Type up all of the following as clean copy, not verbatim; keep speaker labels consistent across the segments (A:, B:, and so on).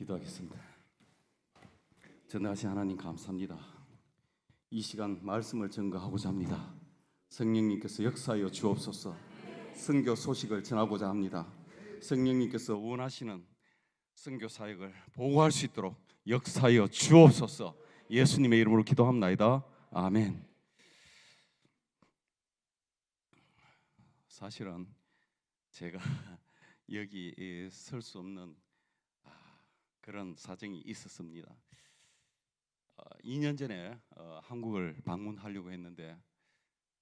A: 기도하겠습니다. 전능하신 하나님 감사합니다. 이 시간 말씀을 증거하고자 합니다. 성령님께서 역사하여 주옵소서. 선교 소식을 전하고자 합니다. 성령님께서 원하시는 선교 사역을 보고할 수 있도록 역사하여 주옵소서. 예수님의 이름으로 기도합나이다. 아멘. 사실은 제가 여기 설 수 없는 그런 사정이 있었습니다. 2년 전에 한국을 방문하려고 했는데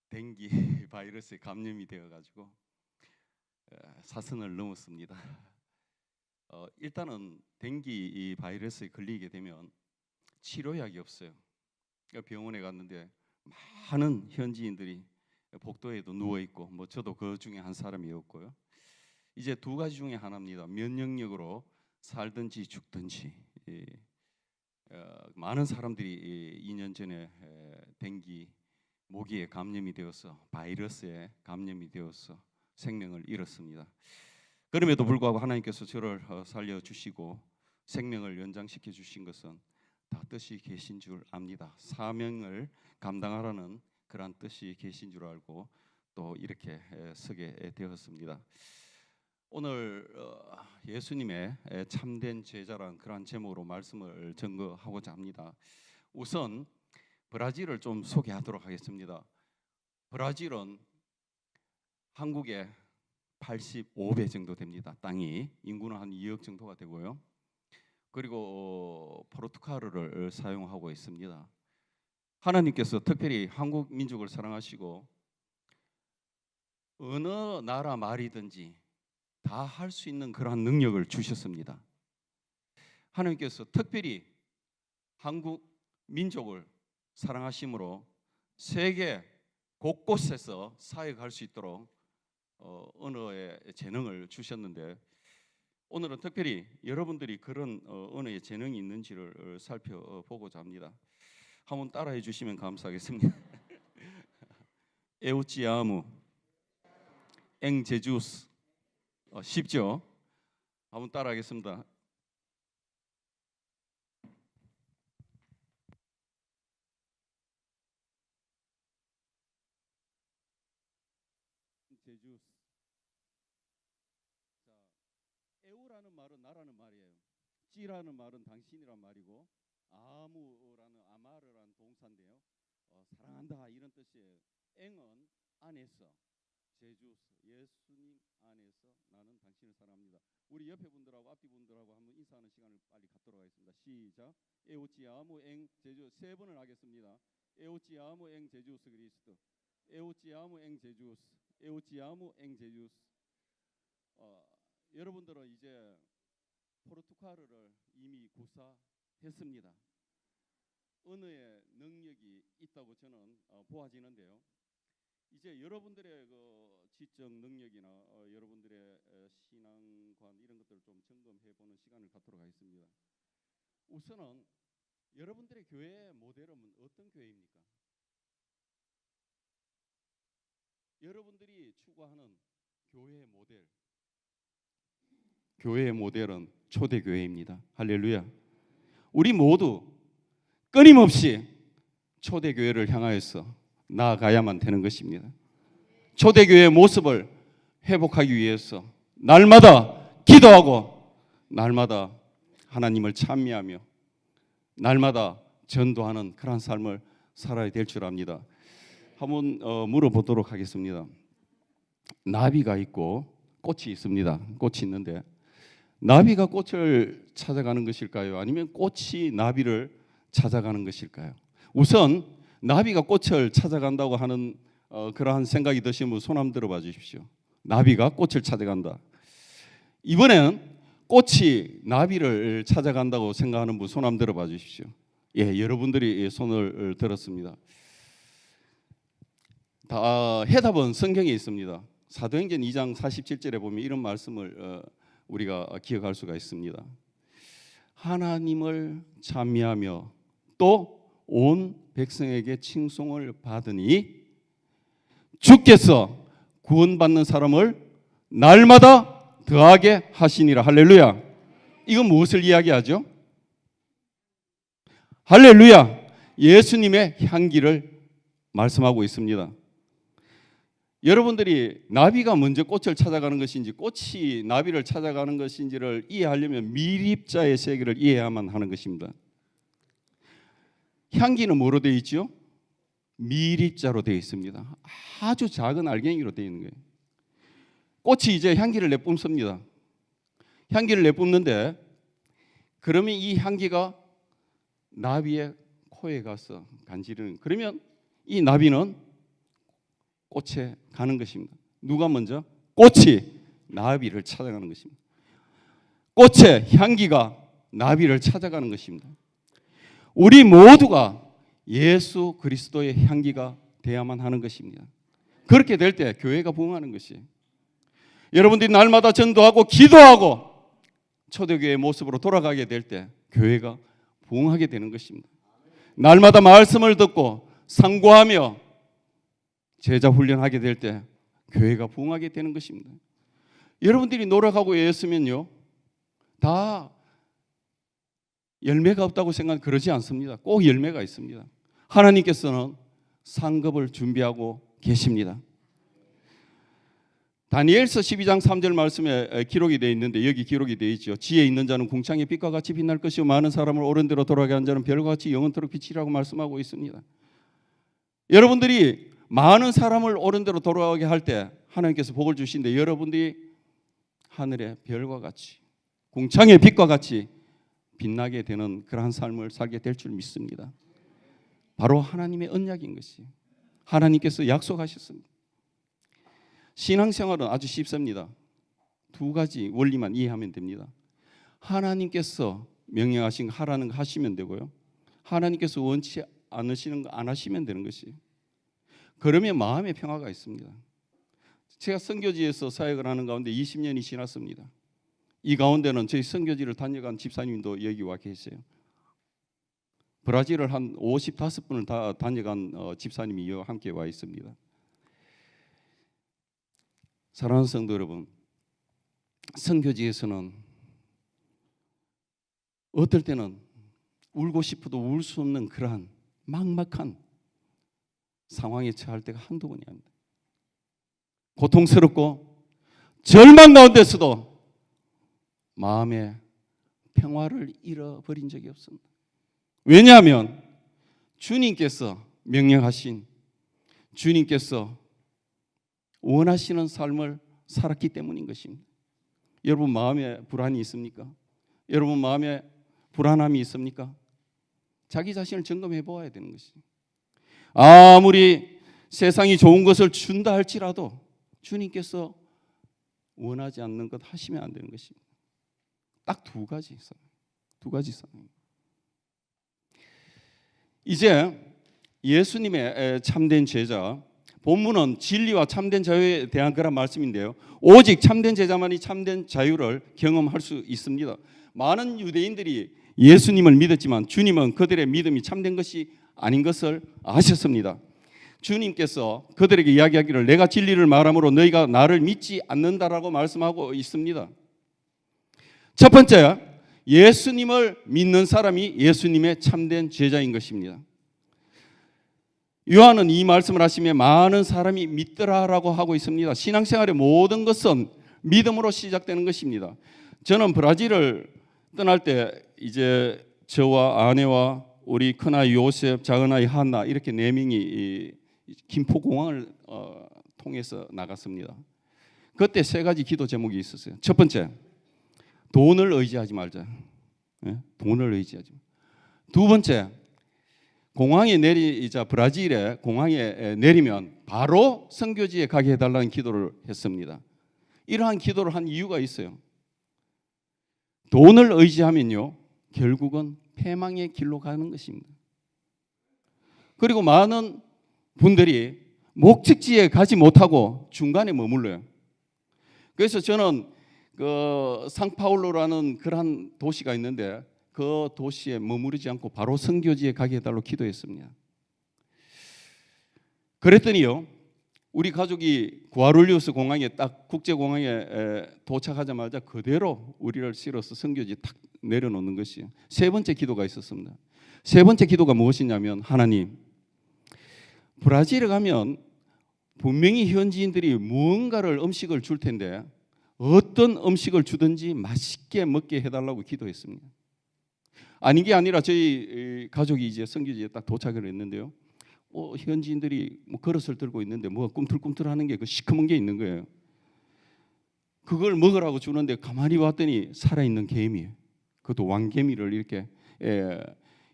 A: 댕기 바이러스에 감염이 되어가지고 사선을 넘었습니다. 일단은 댕기 바이러스에 걸리게 되면 치료약이 없어요. 병원에 갔는데 많은 현지인들이 복도에도 누워 있고, 저도 그 중에 한 사람이었고요. 이제 두 가지 중에 하나입니다. 면역력으로 살든지 죽든지. 많은 사람들이 2년 전에 댕기 모기에 감염이 되어서, 바이러스에 감염이 되어서 생명을 잃었습니다. 그럼에도 불구하고 하나님께서 저를 살려주시고 생명을 연장시켜 주신 것은 다 뜻이 계신 줄 압니다. 사명을 감당하라는 그러한 뜻이 계신 줄 알고 또 이렇게 서게 되었습니다. 오늘 예수님의 참된 제자란 그러한 제목으로 말씀을 증거하고자 합니다. 우선 브라질을 좀 소개하도록 하겠습니다. 브라질은 한국의 85배 정도 됩니다. 땅이 인구는 한 2억 정도가 되고요. 그리고 포르투갈어를 사용하고 있습니다. 하나님께서 특별히 한국 민족을 사랑하시고 어느 나라 말이든지 다 할 수 있는 그러한 능력을 주셨습니다. 하나님께서 특별히 한국 민족을 사랑하심으로 세계 곳곳에서 사역할 수 있도록 언어의 재능을 주셨는데, 오늘은 특별히 여러분들이 그런 언어의 재능이 있는지를 살펴보고자 합니다. 한번 따라해 주시면 감사하겠습니다. 에우치아무 엥 제주스. 쉽죠? 한번 따라하겠습니다. 제주스. 자, 에우라는 말은 나라는 말이에요. 찌라는 말은 당신이란 말이고, 아무라는 아마르라는 동사인데요. 사랑한다 이런 뜻이에요. 엥은 안에서, 제주스 예수님 안에서 나는 당신을 사랑합니다. 우리 옆에 분들하고 앞뒤 분들하고 한번 인사하는 시간을 빨리 갖도록 하겠습니다. 시작. 에오치아무 엥 제주 세 번을 하겠습니다. 에오치아무 엥 제주스 그리스도. 에오치아무 엥 제주스. 에오치아무 엥 제주스. 여러분들은 이제 포르투갈어를 이미 구사했습니다. 언어의 능력이 있다고 저는 보아지는데요. 이제 여러분들의 그 지적 능력이나 여러분들의 신앙관 이런 것들을 좀 점검해보는 시간을 갖도록 하겠습니다. 우선은 여러분들의 교회의 모델은 어떤 교회입니까? 여러분들이 추구하는 교회의 모델은 초대교회입니다. 할렐루야. 우리 모두 끊임없이 초대교회를 향하여서 나아가야만 되는 것입니다. 초대교회의 모습을 회복하기 위해서 날마다 기도하고 날마다 하나님을 찬미하며 날마다 전도하는 그런 삶을 살아야 될 줄 압니다. 한번 물어보도록 하겠습니다. 나비가 있고 꽃이 있습니다. 꽃이 있는데 나비가 꽃을 찾아가는 것일까요? 아니면 꽃이 나비를 찾아가는 것일까요? 우선 나비가 꽃을 찾아간다고 하는 그러한 생각이 드시는 분 손 한번 들어봐 주십시오. 나비가 꽃을 찾아간다. 이번엔 꽃이 나비를 찾아간다고 생각하는 분 손 한번 들어봐 주십시오. 예, 여러분들이 손을 들었습니다. 다 해답은 성경에 있습니다. 사도행전 2장 47절에 보면 이런 말씀을 우리가 기억할 수가 있습니다. 하나님을 찬미하며 또 온 백성에게 칭송을 받으니 주께서 구원받는 사람을 날마다 더하게 하시니라. 할렐루야. 이건 무엇을 이야기하죠? 할렐루야! 예수님의 향기를 말씀하고 있습니다. 여러분들이 나비가 먼저 꽃을 찾아가는 것인지 꽃이 나비를 찾아가는 것인지를 이해하려면 미립자의 세계를 이해해야만 하는 것입니다. 향기는 뭐로 되어 있죠? 미립자로 되어 있습니다. 아주 작은 알갱이로 되어 있는 거예요. 꽃이 이제 향기를 내뿜습니다. 향기를 내뿜는데 그러면 이 향기가 나비의 코에 가서 간지르는, 그러면 이 나비는 꽃에 가는 것입니다. 누가 먼저? 꽃이 나비를 찾아가는 것입니다. 꽃의 향기가 나비를 찾아가는 것입니다. 우리 모두가 예수 그리스도의 향기가 돼야만 하는 것입니다. 그렇게 될 때 교회가 부흥하는 것이에요. 여러분들이 날마다 전도하고 기도하고 초대교회의 모습으로 돌아가게 될 때 교회가 부흥하게 되는 것입니다. 날마다 말씀을 듣고 상고하며 제자 훈련하게 될 때 교회가 부흥하게 되는 것입니다. 여러분들이 노력하고 애쓰면요 다 열매가 없다고 생각 그러지 않습니다. 꼭 열매가 있습니다. 하나님께서는 상급을 준비하고 계십니다. 다니엘서 12장 3절 말씀에 기록이 되어 있는데 여기 기록이 되어 있죠. 지혜 있는 자는 궁창의 빛과 같이 빛날 것이요 많은 사람을 옳은 대로 돌아가게 한 자는 별과 같이 영원토록 빛이라고 말씀하고 있습니다. 여러분들이 많은 사람을 옳은 대로 돌아가게 할 때 하나님께서 복을 주시는데 여러분들이 하늘의 별과 같이 궁창의 빛과 같이 빛나게 되는 그러한 삶을 살게 될 줄 믿습니다. 바로 하나님의 언약인 것이 하나님께서 약속하셨습니다. 신앙생활은 아주 쉽습니다. 두 가지 원리만 이해하면 됩니다. 하나님께서 명령하신 거 하라는 거 하시면 되고요. 하나님께서 원치 않으시는 거 안 하시면 되는 것이. 그러면 마음의 평화가 있습니다. 제가 선교지에서 사역을 하는 가운데 20년이 지났습니다. 이 가운데는 저희 선교지를 다녀간 집사님도 여기 와 계세요. 브라질을 한 55분을 다 다녀간 집사님이 함께 와 있습니다. 사랑하는 성도 여러분, 선교지에서는 어떨 때는 울고 싶어도 울 수 없는 그러한 막막한 상황에 처할 때가 한두 번이 아닙니다. 고통스럽고 절망 가운데서도 마음의 평화를 잃어버린 적이 없습니다. 왜냐하면 주님께서 명령하신, 주님께서 원하시는 삶을 살았기 때문인 것입니다. 여러분 마음에 불안이 있습니까? 여러분 마음에 불안함이 있습니까? 자기 자신을 점검해 보아야 되는 것입니다. 아무리 세상이 좋은 것을 준다 할지라도 주님께서 원하지 않는 것 하시면 안 되는 것입니다. 딱 두 가지 있어요. 두 가지 있어요. 이제 예수님의 참된 제자, 본문은 진리와 참된 자유에 대한 그런 말씀인데요. 오직 참된 제자만이 참된 자유를 경험할 수 있습니다. 많은 유대인들이 예수님을 믿었지만 주님은 그들의 믿음이 참된 것이 아닌 것을 아셨습니다. 주님께서 그들에게 이야기하기를 내가 진리를 말함으로 너희가 나를 믿지 않는다라고 말씀하고 있습니다. 첫 번째, 예수님을 믿는 사람이 예수님의 참된 제자인 것입니다. 요한은 이 말씀을 하시며 많은 사람이 믿더라라고 하고 있습니다. 신앙생활의 모든 것은 믿음으로 시작되는 것입니다. 저는 브라질을 떠날 때 이제 저와 아내와 우리 큰아이 요셉, 작은아이 한나 이렇게 4명이 김포공항을 통해서 나갔습니다. 그때 3가지 기도 제목이 있었어요. 첫 번째, 돈을 의지하지 말자. 돈을 의지하지 말자. 두 번째, 공항에 브라질에 공항에 내리면 바로 선교지에 가게 해달라는 기도를 했습니다. 이러한 기도를 한 이유가 있어요. 돈을 의지하면요 결국은 패망의 길로 가는 것입니다. 그리고 많은 분들이 목적지에 가지 못하고 중간에 머물러요. 그래서 저는 그 상파울로라는 그런 도시가 있는데 그 도시에 머무르지 않고 바로 선교지에 가게 해달라고 기도했습니다. 그랬더니요 우리 가족이 구아룰리우스 공항에 딱 국제공항에 도착하자마자 그대로 우리를 실어서 선교지 탁 내려놓는 것이에요. 세 번째 기도가 있었습니다. 세 번째 기도가 무엇이냐면, 하나님, 브라질에 가면 분명히 현지인들이 무언가를 음식을 줄 텐데 어떤 음식을 주든지 맛있게 먹게 해달라고 기도했습니다. 아닌 게 아니라 저희 가족이 이제 선교지에 딱 도착을 했는데요. 현지인들이 뭐 그릇을 들고 있는데 뭐가 꿈틀꿈틀하는 게 그 시커먼 게 있는 거예요. 그걸 먹으라고 주는데 가만히 봤더니 살아있는 개미예요. 그것도 왕개미를 이렇게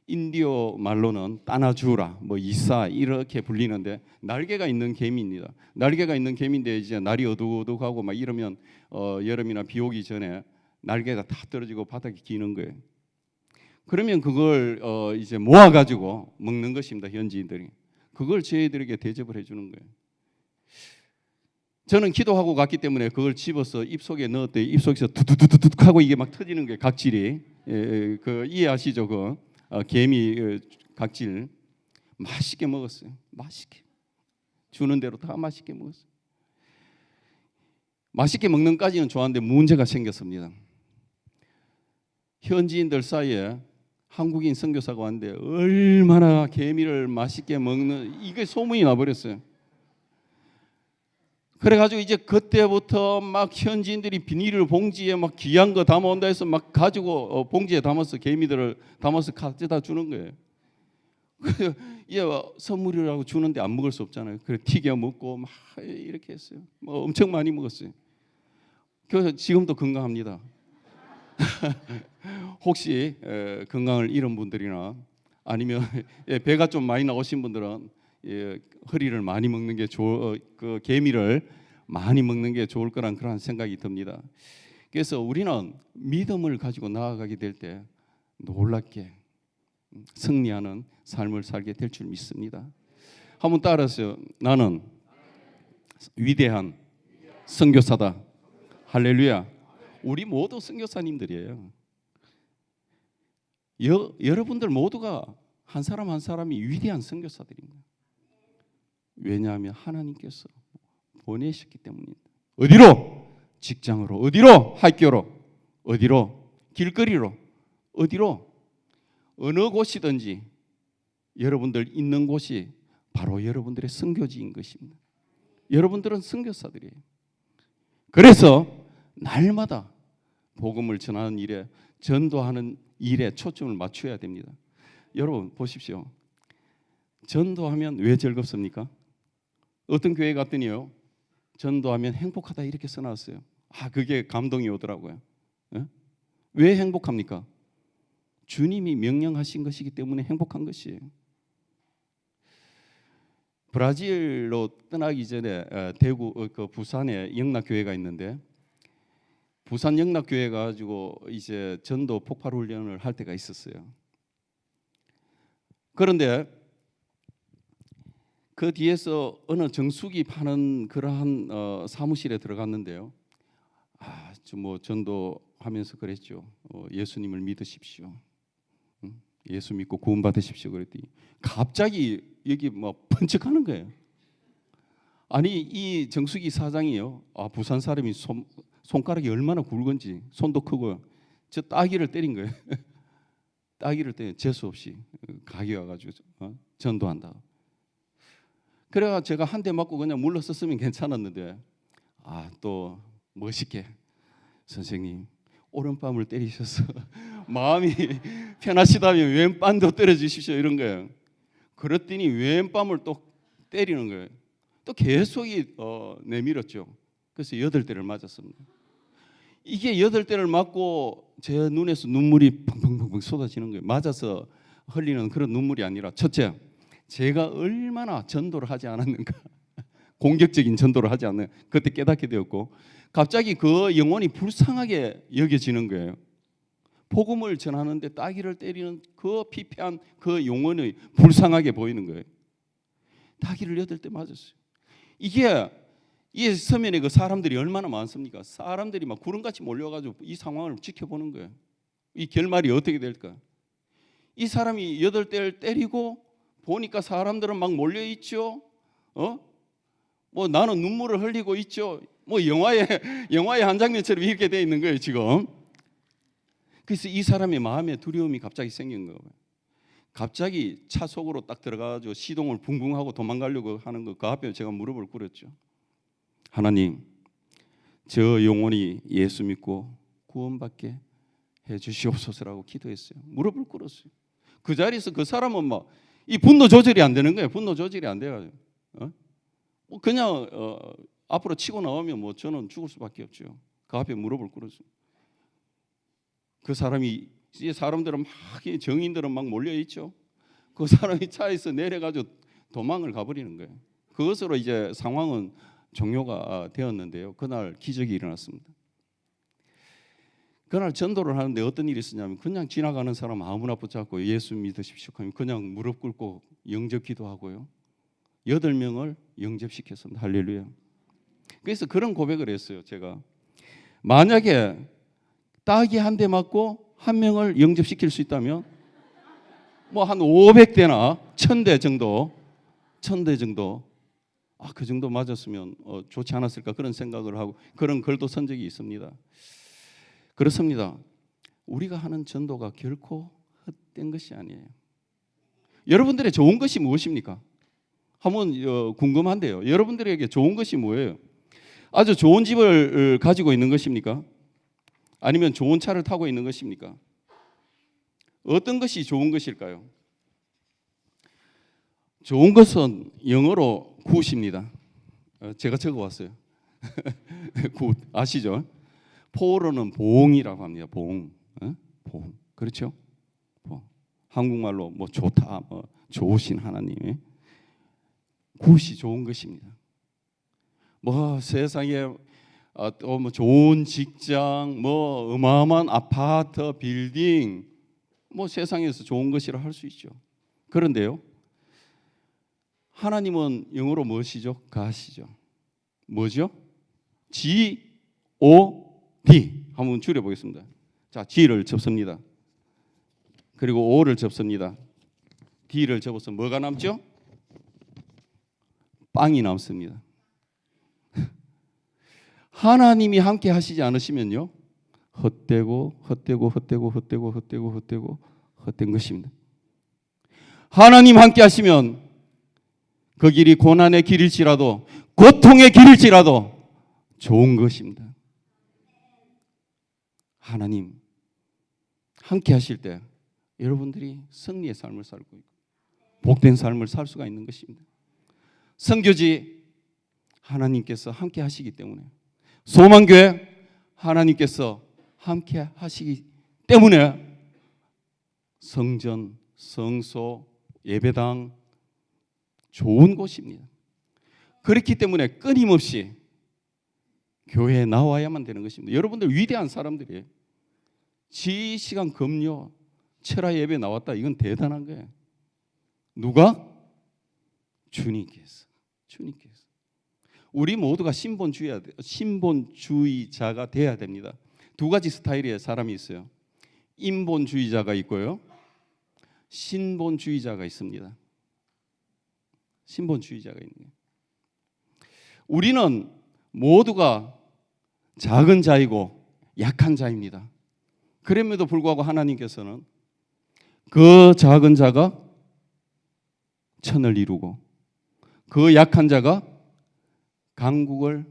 A: 인디오 말로는 따나주라, 뭐 이사 이렇게 불리는데 날개가 있는 개미입니다. 날개가 있는 개미인데 이제 날이 어둑어둑하고 막 이러면 여름이나 비 오기 전에 날개가 다 떨어지고 바닥에 기는 거예요. 그러면 그걸 이제 모아가지고 먹는 것입니다. 현지인들이. 그걸 저희들에게 대접을 해주는 거예요. 저는 기도하고 갔기 때문에 그걸 집어서 입속에 넣었더니 입속에서 두두두두둑 하고 이게 막 터지는 거예요. 각질이. 그 이해하시죠? 그 개미 각질. 맛있게 먹었어요. 맛있게. 주는 대로 다 맛있게 먹었어요. 맛있게 먹는 까지는 좋았는데 문제가 생겼습니다. 현지인들 사이에 한국인 선교사가 왔는데 얼마나 개미를 맛있게 먹는, 이게 소문이 나버렸어요. 그래가지고 이제 그때부터 막 현지인들이 비닐 봉지에 막 귀한 거 담아온다 해서 막 가지고 봉지에 담아서 개미들을 담아서 가져다 주는 거예요. 이제 선물이라고 주는데 안 먹을 수 없잖아요. 그래 튀겨 먹고 막 이렇게 했어요. 뭐 엄청 많이 먹었어요. 그래서 지금도 건강합니다. 혹시 건강을 잃은 분들이나 아니면 배가 좀 많이 나오신 분들은 허리를 많이 먹는 게 그 개미를 많이 먹는 게 좋을 거란 그런 생각이 듭니다. 그래서 우리는 믿음을 가지고 나아가게 될 때 놀랍게 승리하는 삶을 살게 될 줄 믿습니다. 한번 따라하세요. 나는 위대한 선교사다. 할렐루야. 우리 모두 선교사님들이에요. 여러분들 모두가 한 사람 한 사람이 위대한 선교사들입니다. 왜냐하면 하나님께서 보내셨기 때문입니다. 어디로? 직장으로. 어디로? 학교로. 어디로? 길거리로. 어디로? 어느 곳이든지 여러분들 있는 곳이 바로 여러분들의 선교지인 것입니다. 여러분들은 선교사들이에요. 그래서 날마다 복음을 전하는 일에, 전도하는 일에 초점을 맞춰야 됩니다. 여러분 보십시오. 전도하면 왜 즐겁습니까? 어떤 교회 갔더니요, 전도하면 행복하다 이렇게 써놨어요. 그게 감동이 오더라고요. 왜 행복합니까? 주님이 명령하신 것이기 때문에 행복한 것이에요. 브라질로 떠나기 전에 대구 부산에 영락교회가 있는데, 부산 영락교회 가지고 이제 전도 폭발 훈련을 할 때가 있었어요. 그런데 그 뒤에서 어느 정수기 파는 그러한 사무실에 들어갔는데요. 뭐 전도하면서 그랬죠. 예수님을 믿으십시오. 예수 믿고 구원 받으십시오. 그랬더니 갑자기 여기 뭐 번쩍하는 거예요. 아니 이 정수기 사장이요. 부산 사람이 손가락이 얼마나 굵은지, 손도 크고, 저 따귀를 때린 거예요. 따귀를 때려 재수 없이 가게 와가지고 전도한다. 그래가 제가 한 대 맞고 그냥 물러섰으면 괜찮았는데, 또 멋있게 선생님 오른뺨을 때리셔서 마음이 편하시다면 왼뺨도 때려주십시오 이런 거예요. 그랬더니 왼뺨을 또 때리는 거예요. 또 계속 내밀었죠. 그래서 8대를 맞았습니다. 이게 8대를 맞고 제 눈에서 눈물이 펑펑펑펑 쏟아지는 거예요. 맞아서 흘리는 그런 눈물이 아니라, 첫째, 제가 얼마나 전도를 하지 않았는가, 공격적인 전도를 하지 않는, 그때 깨닫게 되었고, 갑자기 그 영혼이 불쌍하게 여겨지는 거예요. 복음을 전하는데 따귀를 때리는 그 피폐한 그 영혼이 불쌍하게 보이는 거예요. 따귀를 8대 맞았어요. 이게 이 서면에 그 사람들이 얼마나 많습니까? 사람들이 막 구름같이 몰려가지고 이 상황을 지켜보는 거예요. 이 결말이 어떻게 될까? 이 사람이 8대를 때리고 보니까 사람들은 막 몰려 있죠. 뭐 나는 눈물을 흘리고 있죠. 뭐 영화의 한 장면처럼 이렇게 돼 있는 거예요 지금. 그래서 이 사람의 마음에 두려움이 갑자기 생긴 거예요. 갑자기 차 속으로 딱 들어가가지고 시동을 붕붕하고 도망가려고 하는 거, 그 앞에 제가 무릎을 꿇었죠. 하나님, 저 영혼이 예수 믿고 구원받게 해주시옵소서라고 기도했어요. 무릎을 꿇었어요. 그 자리에서 그 사람은 막 이 분노 조절이 안 되는 거예요. 분노 조절이 안 돼가지고 뭐 그냥 앞으로 치고 나오면 뭐 저는 죽을 수밖에 없죠. 그 앞에 무릎을 꿇었어요. 그 사람이 이제 사람들은 막 정인들은 막 몰려 있죠. 그 사람이 차에서 내려가지고 도망을 가버리는 거예요. 그것으로 이제 상황은 종료가 되었는데요. 그날 기적이 일어났습니다. 그날 전도를 하는데 어떤 일이 있었냐면 그냥 지나가는 사람 아무나 붙잡고 예수 믿으십시오 하면 그냥 무릎 꿇고 영접 기도하고요. 8명을 영접시켰습니다. 할렐루야. 그래서 그런 고백을 했어요. 제가 만약에 딱이 한 대 맞고 한 명을 영접시킬 수 있다면 뭐 한 500대나 1000대 정도 그 정도 맞았으면 좋지 않았을까 그런 생각을 하고 그런 글도 쓴 적이 있습니다. 그렇습니다. 우리가 하는 전도가 결코 헛된 것이 아니에요. 여러분들의 좋은 것이 무엇입니까? 한번 궁금한데요. 여러분들에게 좋은 것이 뭐예요? 아주 좋은 집을 가지고 있는 것입니까? 아니면 좋은 차를 타고 있는 것입니까? 어떤 것이 좋은 것일까요? 좋은 것은 영어로 굿입니다. 제가 적어왔어요. 굿 아시죠? 포로는 보응이라고 합니다. 보응, 보응. 그렇죠? 한국말로 뭐 좋다, 뭐 좋으신 하나님. 굿이 좋은 것입니다. 뭐 세상에 또 뭐 좋은 직장, 뭐 어마어마한 아파트, 빌딩, 뭐 세상에서 좋은 것이라 할 수 있죠. 그런데요, 하나님은 영어로 무엇이죠? God이죠. 뭐죠? G-O-D. 한번 줄여보겠습니다. 자, G를 접습니다. 그리고 O를 접습니다. D를 접어서 뭐가 남죠? 빵이 남습니다. 하나님이 함께 하시지 않으시면요, 헛되고 헛된 것입니다. 하나님 함께 하시면 그 길이 고난의 길일지라도 고통의 길일지라도 좋은 것입니다. 하나님 함께 하실 때 여러분들이 승리의 삶을 살고 있고 복된 삶을 살 수가 있는 것입니다. 선교지 하나님께서 함께 하시기 때문에, 소망교회 하나님께서 함께 하시기 때문에 성전, 성소, 예배당 좋은 곳입니다. 그렇기 때문에 끊임없이 교회에 나와야만 되는 것입니다. 여러분들 위대한 사람들이에요. 지시간 금요 철야 예배 나왔다. 이건 대단한 거예요. 누가? 주님께서. 우리 모두가 신본주의자가 돼야 됩니다. 두 가지 스타일의 사람이 있어요. 인본주의자가 있고요, 신본주의자가 있습니다. 신본주의자가 있는 거예요. 우리는 모두가 작은 자이고 약한 자입니다. 그럼에도 불구하고 하나님께서는 그 작은 자가 천을 이루고 그 약한 자가 강국을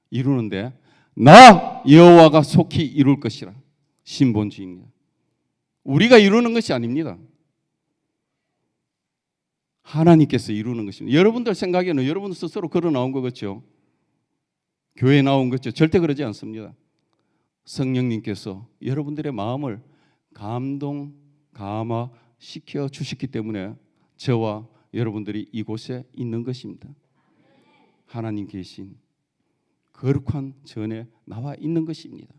A: 이루는데 나 여호와가 속히 이룰 것이라. 신본주의입니다. 우리가 이루는 것이 아닙니다. 하나님께서 이루는 것입니다. 여러분들 생각에는 여러분 스스로 걸어 나온 것 같죠? 교회에 나온 것죠? 절대 그러지 않습니다. 성령님께서 여러분들의 마음을 감동, 감화시켜 주셨기 때문에 저와 여러분들이 이곳에 있는 것입니다. 하나님 계신 거룩한 전에 나와 있는 것입니다.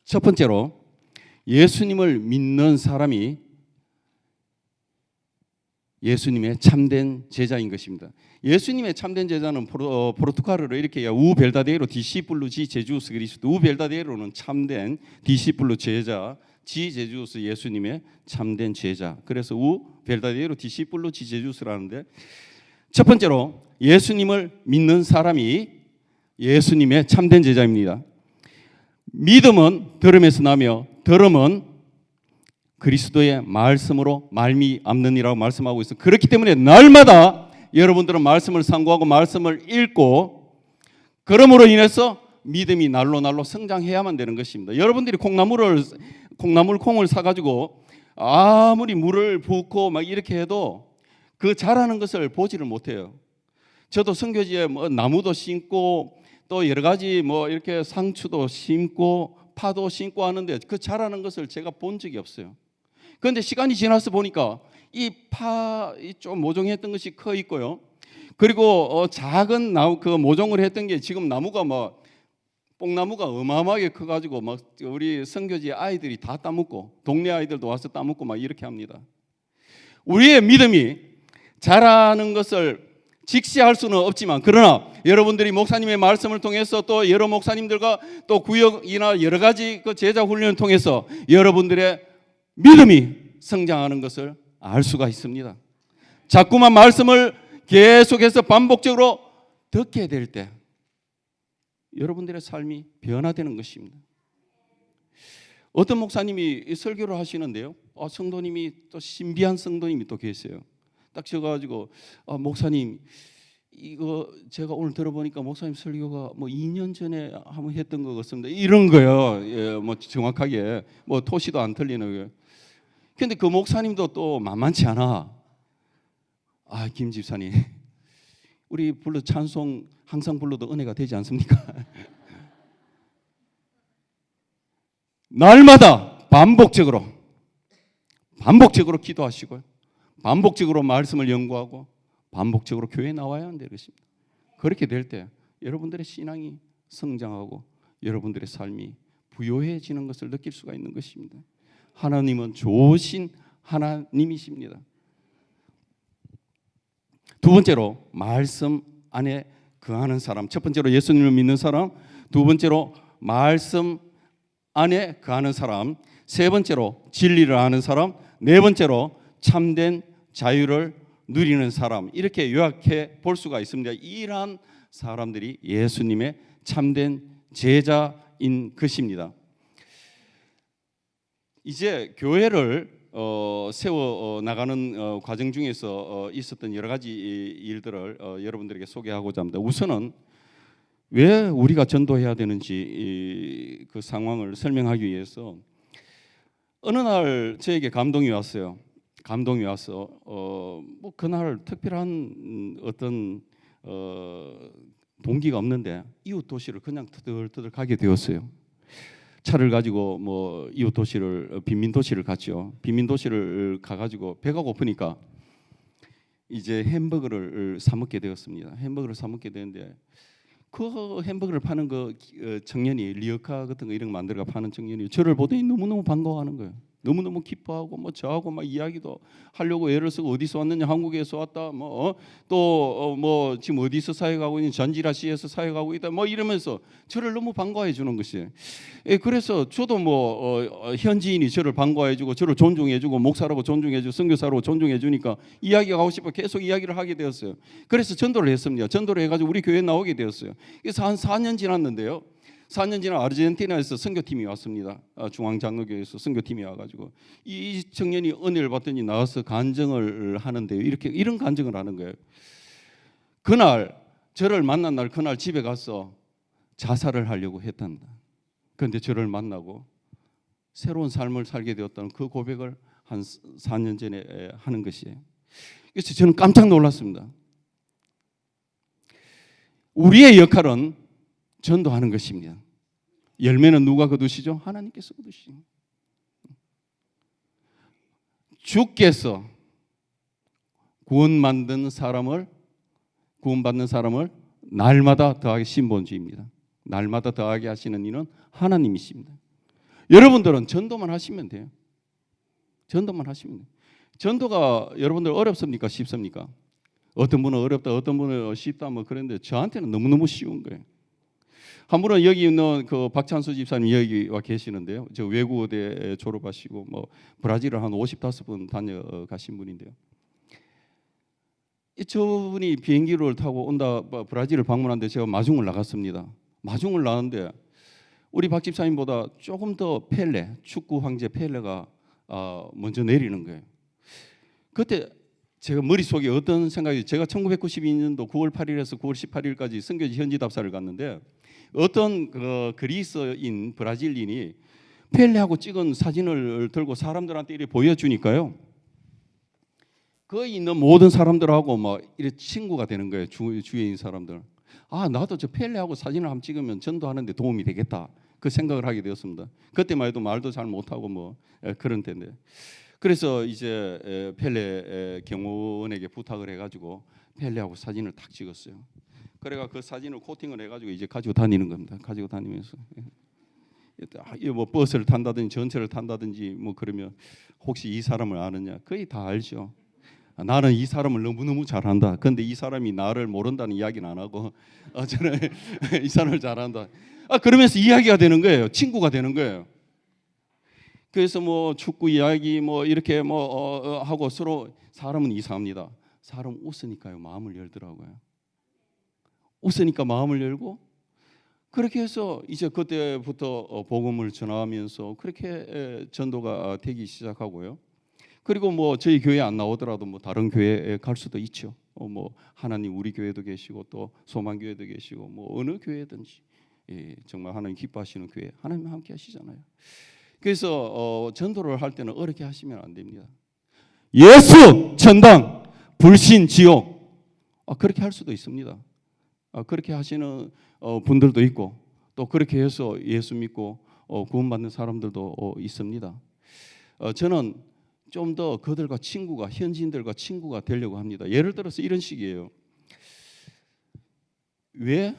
A: 첫 번째로 예수님을 믿는 사람이 예수님의 참된 제자인 것입니다. 예수님의 참된 제자는 포르투갈어로 이렇게 해요. 우 벨다데이로 디시플루 지 제주스 그리스도. 우 벨다데이로는 참된, 디시플루 제자, 지 제주스 예수님의 참된 제자. 그래서 우 벨다데이로 디시플루 지 제주스라는데, 첫 번째로 예수님을 믿는 사람이 예수님의 참된 제자입니다. 믿음은 들음에서 나며 들음은 그리스도의 말씀으로 말미암느니라고 말씀하고 있어요. 그렇기 때문에 날마다 여러분들은 말씀을 상고하고 말씀을 읽고, 그러므로 인해서 믿음이 날로 성장해야만 되는 것입니다. 여러분들이 콩나물 콩을 사가지고 아무리 물을 붓고 막 이렇게 해도 그 자라는 것을 보지를 못해요. 저도 선교지에 뭐 나무도 심고 또 여러 가지 뭐 이렇게 상추도 심고 파도 심고 하는데 그 자라는 것을 제가 본 적이 없어요. 그런데 시간이 지나서 보니까 이 파 좀 모종했던 것이 커 있고요. 그리고 작은 나무 그 모종을 했던 게 지금 나무가 뭐 뽕나무가 어마어마하게 커가지고 막 우리 선교지 아이들이 다 따먹고 동네 아이들도 와서 따먹고 막 이렇게 합니다. 우리의 믿음이 자라는 것을 직시할 수는 없지만, 그러나 여러분들이 목사님의 말씀을 통해서 또 여러 목사님들과 또 구역이나 여러 가지 그 제자 훈련을 통해서 여러분들의 믿음이 성장하는 것을 알 수가 있습니다. 자꾸만 말씀을 계속해서 반복적으로 듣게 될 때 여러분들의 삶이 변화되는 것입니다. 어떤 목사님이 설교를 하시는데요, 성도님이 또 신비한 성도님이 또 계세요. 딱 져가지고 목사님 이거 제가 오늘 들어보니까 목사님 설교가 뭐 2년 전에 한번 했던 것 같습니다. 이런 거요. 예, 뭐 정확하게 뭐 토시도 안 틀리는 거예요. 근데 그 목사님도 또 만만치 않아. 김 집사님, 우리 찬송 항상 불러도 은혜가 되지 않습니까? 날마다 반복적으로 기도하시고요, 반복적으로 말씀을 연구하고 반복적으로 교회에 나와야 한다는 것입니다. 그렇게 될 때 여러분들의 신앙이 성장하고 여러분들의 삶이 부요해지는 것을 느낄 수가 있는 것입니다. 하나님은 좋으신 하나님이십니다. 두 번째로 말씀 안에 거하는 사람. 첫 번째로 예수님을 믿는 사람, 두 번째로 말씀 안에 거하는 사람, 세 번째로 진리를 아는 사람, 네 번째로 참된 자유를 누리는 사람. 이렇게 요약해 볼 수가 있습니다. 이러한 사람들이 예수님의 참된 제자인 것입니다. 이제 교회를 세워 나가는 과정 중에서 있었던 여러 가지 일들을 여러분들에게 소개하고자 합니다. 우선은 왜 우리가 전도해야 되는지 그 상황을 설명하기 위해서 어느 날 저에게 감동이 왔어요. 감동이 와서 뭐 그날 특별한 어떤 동기가 없는데 이웃 도시를 그냥 터덜터덜 가게 되었어요. 차를 가지고 뭐 이웃 도시를 빈민 도시를 갔죠. 빈민 도시를 가가지고 배가 고프니까 이제 햄버거를 사 먹게 되었습니다. 햄버거를 사 먹게 되는데 그 햄버거를 파는 그 청년이 리어카 같은 거 이런 거 만들어 파는 청년이 저를 보더니 너무너무 반가워하는 거예요. 너무너무 기뻐하고 뭐 저하고 막 이야기도 하려고 애를 쓰고 어디서 왔느냐, 한국에서 왔다, 뭐 또 뭐 지금 어디서 사역하고 있는 전지라시에서 사역하고 있다, 뭐 이러면서 저를 너무 반가워해 주는 것이에요. 그래서 저도 뭐 현지인이 저를 반가워해 주고 저를 존중해 주고 목사라고 존중해 주고 선교사라고 존중해 주니까 이야기가 하고 싶어 계속 이야기를 하게 되었어요. 그래서 전도를 했습니다. 전도를 해가지고 우리 교회에 나오게 되었어요. 그래서 한 4년 지났는데요, 4년 지나 아르헨티나에서 선교팀이 왔습니다. 중앙장로교회에서 선교팀이 와가지고 이 청년이 은혜를 받더니 나와서 간증을 하는데요, 이런 간증을 하는 거예요. 그날 저를 만난 날, 그날 집에 가서 자살을 하려고 했단다. 그런데 저를 만나고 새로운 삶을 살게 되었다는 그 고백을 한 4년 전에 하는 것이에요. 그래서 저는 깜짝 놀랐습니다. 우리의 역할은 전도하는 것입니다. 열매는 누가 거두시죠? 하나님께서 거두시죠. 주께서 구원받는 사람을 날마다 더하게 신본주의입니다. 날마다 더하게 하시는 이는 하나님이십니다. 여러분들은 전도만 하시면 돼요. 전도만 하시면 돼요. 전도가 여러분들 어렵습니까? 쉽습니까? 어떤 분은 어렵다, 어떤 분은 쉽다, 뭐 그런데 저한테는 너무너무 쉬운 거예요. 한 분은 여기 있는 그 박찬수 집사님 여기 와 계시는데요. 저 외국어대 졸업하시고 뭐 브라질을 한 55번 다녀가신 분인데요. 저분이 비행기를 타고 온다 브라질을 방문하는데 제가 마중을 나갔습니다. 마중을 나갔는데 우리 박 집사님보다 조금 더 펠레, 축구 황제 펠레가 먼저 내리는 거예요. 그때 제가 머릿속에 어떤 생각이, 제가 1992년도 9월 8일에서 9월 18일까지 선교지 현지 답사를 갔는데 어떤 그 그리스인 브라질인이 펠레하고 찍은 사진을 들고 사람들한테 이렇게 보여주니까요, 거기 있는 모든 사람들하고 막 이렇게 친구가 되는 거예요. 주위에 있는 사람들. 나도 저 펠레하고 사진을 한번 찍으면 전도하는데 도움이 되겠다, 그 생각을 하게 되었습니다. 그때만 해도 말도 잘 못하고 뭐 그런 때인데, 그래서 이제 펠레 경호원에게 부탁을 해가지고 펠레하고 사진을 딱 찍었어요. 그래가 그 사진을 코팅을 해가지고 이제 가지고 다니는 겁니다. 가지고 다니면서 뭐 버스를 탄다든지 전철을 탄다든지 뭐 그러면 혹시 이 사람을 아느냐? 거의 다 알죠. 나는 이 사람을 너무너무 잘한다. 근데 이 사람이 나를 모른다는 이야기는 안 하고 저는 이 사람을 잘한다. 그러면서 이야기가 되는 거예요. 친구가 되는 거예요. 그래서 뭐 축구 이야기 뭐 이렇게 뭐 하고 서로, 사람은 이상합니다. 사람 웃으니까요 마음을 열더라고요. 웃으니까 마음을 열고, 그렇게 해서 이제 그때부터 복음을 전하면서 그렇게 전도가 되기 시작하고요. 그리고 뭐 저희 교회 안 나오더라도 뭐 다른 교회에 갈 수도 있죠. 뭐 하나님 우리 교회도 계시고 또 소망교회도 계시고 뭐 어느 교회든지 정말 하나님 기뻐하시는 교회, 하나님 함께 하시잖아요. 그래서 전도를 할 때는 어렵게 하시면 안 됩니다. 예수 천당, 불신 지옥, 그렇게 할 수도 있습니다. 그렇게 하시는 분들도 있고, 또 그렇게 해서 예수 믿고 구원받는 사람들도 있습니다. 저는 좀 더 그들과 친구가, 현지인들과 친구가 되려고 합니다. 예를 들어서 이런 식이에요. 왜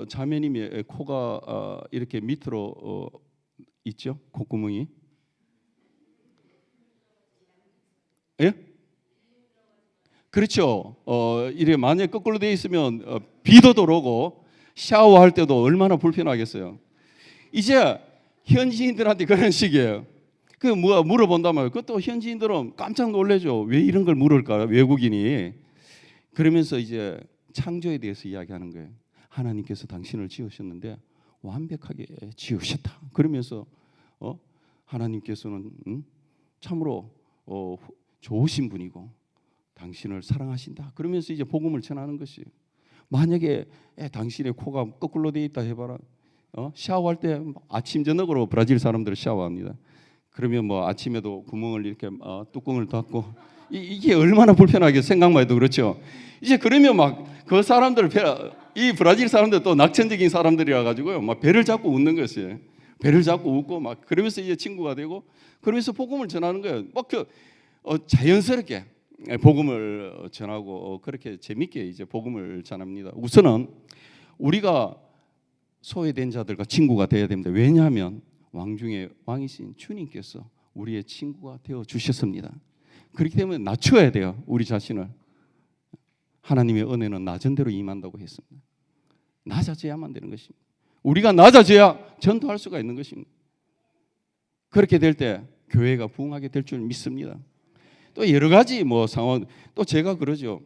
A: 자매님의 코가 이렇게 밑으로 있죠? 콧구멍이. 예? 그렇죠. 이렇게 만약 거꾸로 돼 있으면 비도 들어오고 샤워할 때도 얼마나 불편하겠어요. 이제 현지인들한테 그런 식이에요. 그 물어본다면 그것도 현지인들은 깜짝 놀라죠. 왜 이런 걸 물을까요? 외국인이. 그러면서 이제 창조에 대해서 이야기하는 거예요. 하나님께서 당신을 지으셨는데 완벽하게 지으셨다. 그러면서 하나님께서는 참으로 좋으신 분이고 당신을 사랑하신다. 그러면서 이제 복음을 전하는 것이에요. 만약에 당신의 코가 거꾸로 돼 있다 해봐라. 샤워할 때 아침 저녁으로 브라질 사람들은 샤워합니다. 그러면 뭐 아침에도 구멍을 이렇게 뚜껑을 닫고 이게 얼마나 불편하게, 생각만 해도 그렇죠. 이제 그러면 막 그 사람들, 이 브라질 사람들 또 낙천적인 사람들이라 가지고요, 막 배를 잡고 웃는 것이에요. 배를 잡고 웃고 막 그러면서 이제 친구가 되고, 그러면서 복음을 전하는 거예요. 막 자연스럽게 복음을 전하고 그렇게 재밌게 이제 복음을 전합니다. 우선은 우리가 소외된 자들과 친구가 되어야 됩니다. 왜냐하면 왕 중에 왕이신 주님께서 우리의 친구가 되어 주셨습니다. 그렇기 때문에 낮춰야 돼요. 우리 자신을. 하나님의 은혜는 낮은 대로 임한다고 했습니다. 낮아져야만 되는 것입니다. 우리가 낮아져야 전도할 수가 있는 것입니다. 그렇게 될 때 교회가 부흥하게 될 줄 믿습니다. 또 여러 가지 뭐 상황, 또 제가 그러죠.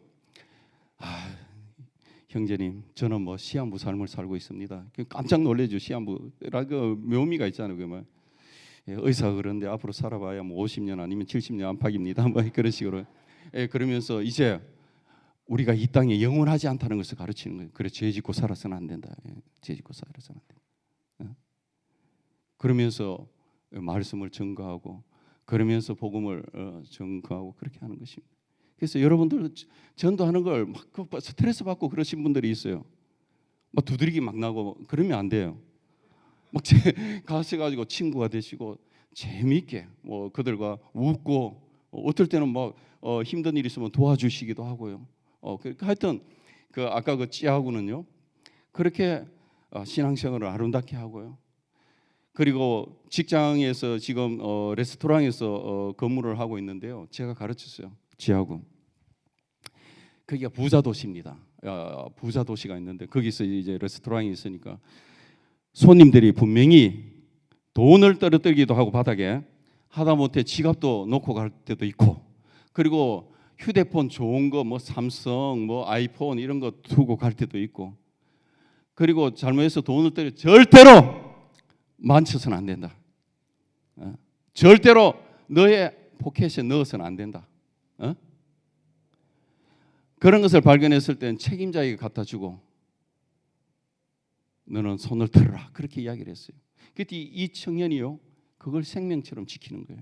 A: 형제님, 저는 뭐 시한부 삶을 살고 있습니다. 깜짝 놀래죠. 시한부라고 묘미가 있잖아요. 그러면 의사가 그런데 앞으로 살아봐야 뭐 50년 아니면 70년 안팎입니다. 뭐 그런 식으로. 그러면서 이제 우리가 이 땅에 영원하지 않다는 것을 가르치는 거예요. 그래, 죄 짓고 살아서는 안 된다. 죄 짓고 살아서는 안 된다. 그러면서 말씀을 증거하고, 그러면서 복음을 증거하고 그렇게 하는 것입니다. 그래서 여러분들 전도하는 걸 막 스트레스 받고 그러신 분들이 있어요. 막 두드리기 막 나고 그러면 안 돼요. 막 가셔가지고 친구가 되시고 재미있게 뭐 그들과 웃고, 어떨 때는 막 힘든 일 있으면 도와주시기도 하고요. 하여튼 아까 그 찌하고는요 그렇게 신앙생활을 아름답게 하고요. 그리고 직장에서 지금 레스토랑에서 근무를 하고 있는데요. 제가 가르쳤어요. 지하고. 거기가 부자 도시입니다. 부자 도시가 있는데 거기서 이제 레스토랑이 있으니까 손님들이 분명히 돈을 떨어뜨리기도 하고 바닥에 하다못해 지갑도 놓고 갈 때도 있고, 그리고 휴대폰 좋은 거 뭐 삼성 뭐 아이폰 이런 거 두고 갈 때도 있고, 그리고 잘못해서 돈을 떨어 절대로 만져서는 안 된다. 절대로 너의 포켓에 넣어서는 안 된다. 그런 것을 발견했을 때는 책임자에게 갖다 주고 너는 손을 들어라, 그렇게 이야기를 했어요. 그때 이 청년이요, 그걸 생명처럼 지키는 거예요.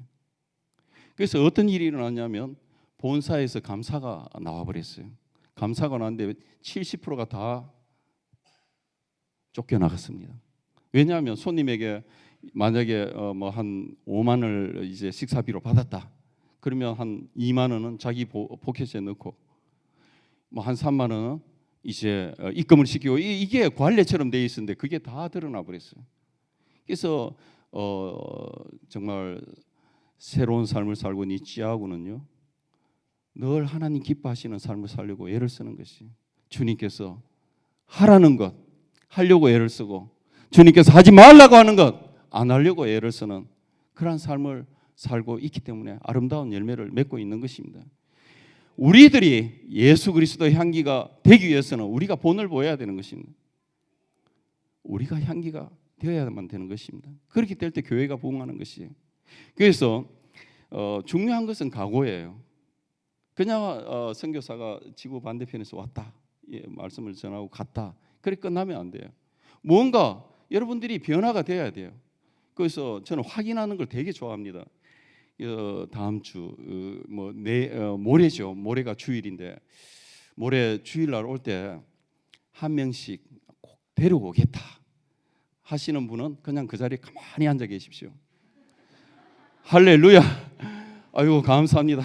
A: 그래서 어떤 일이 일어났냐면 본사에서 감사가 나와버렸어요. 감사가 나왔는데 70%가 다 쫓겨나갔습니다. 왜냐하면 손님에게 만약에 뭐 한 5만을 이제 식사비로 받았다. 그러면 한 2만 원은 자기 포켓에 넣고 뭐 한 3만 원은 이제 입금을 시키고, 이게 관례처럼 돼 있었는데 그게 다 드러나 버렸어요. 그래서 정말 새로운 삶을 살고 있는 지하고는요, 늘 하나님 기뻐하시는 삶을 살려고 애를 쓰는 것이, 주님께서 하라는 것 하려고 애를 쓰고 주님께서 하지 말라고 하는 것 안 하려고 애를 쓰는 그러한 삶을 살고 있기 때문에 아름다운 열매를 맺고 있는 것입니다. 우리들이 예수 그리스도의 향기가 되기 위해서는 우리가 본을 보여야 되는 것입니다. 우리가 향기가 되어야만 되는 것입니다. 그렇게 될 때 교회가 부흥하는 것이에요. 그래서 중요한 것은 각오예요. 그냥 선교사가 지구 반대편에서 왔다, 말씀을 전하고 갔다, 그렇게 끝나면 안 돼요. 뭔가 여러분들이 변화가 돼야 돼요. 그래서 저는 확인하는 걸 되게 좋아합니다. 다음 주 모레죠. 모레가 주일인데 모레 주일날 올 때 한 명씩 꼭 데리고 오겠다 하시는 분은 그냥 그 자리에 가만히 앉아 계십시오. 할렐루야. 아이고 감사합니다.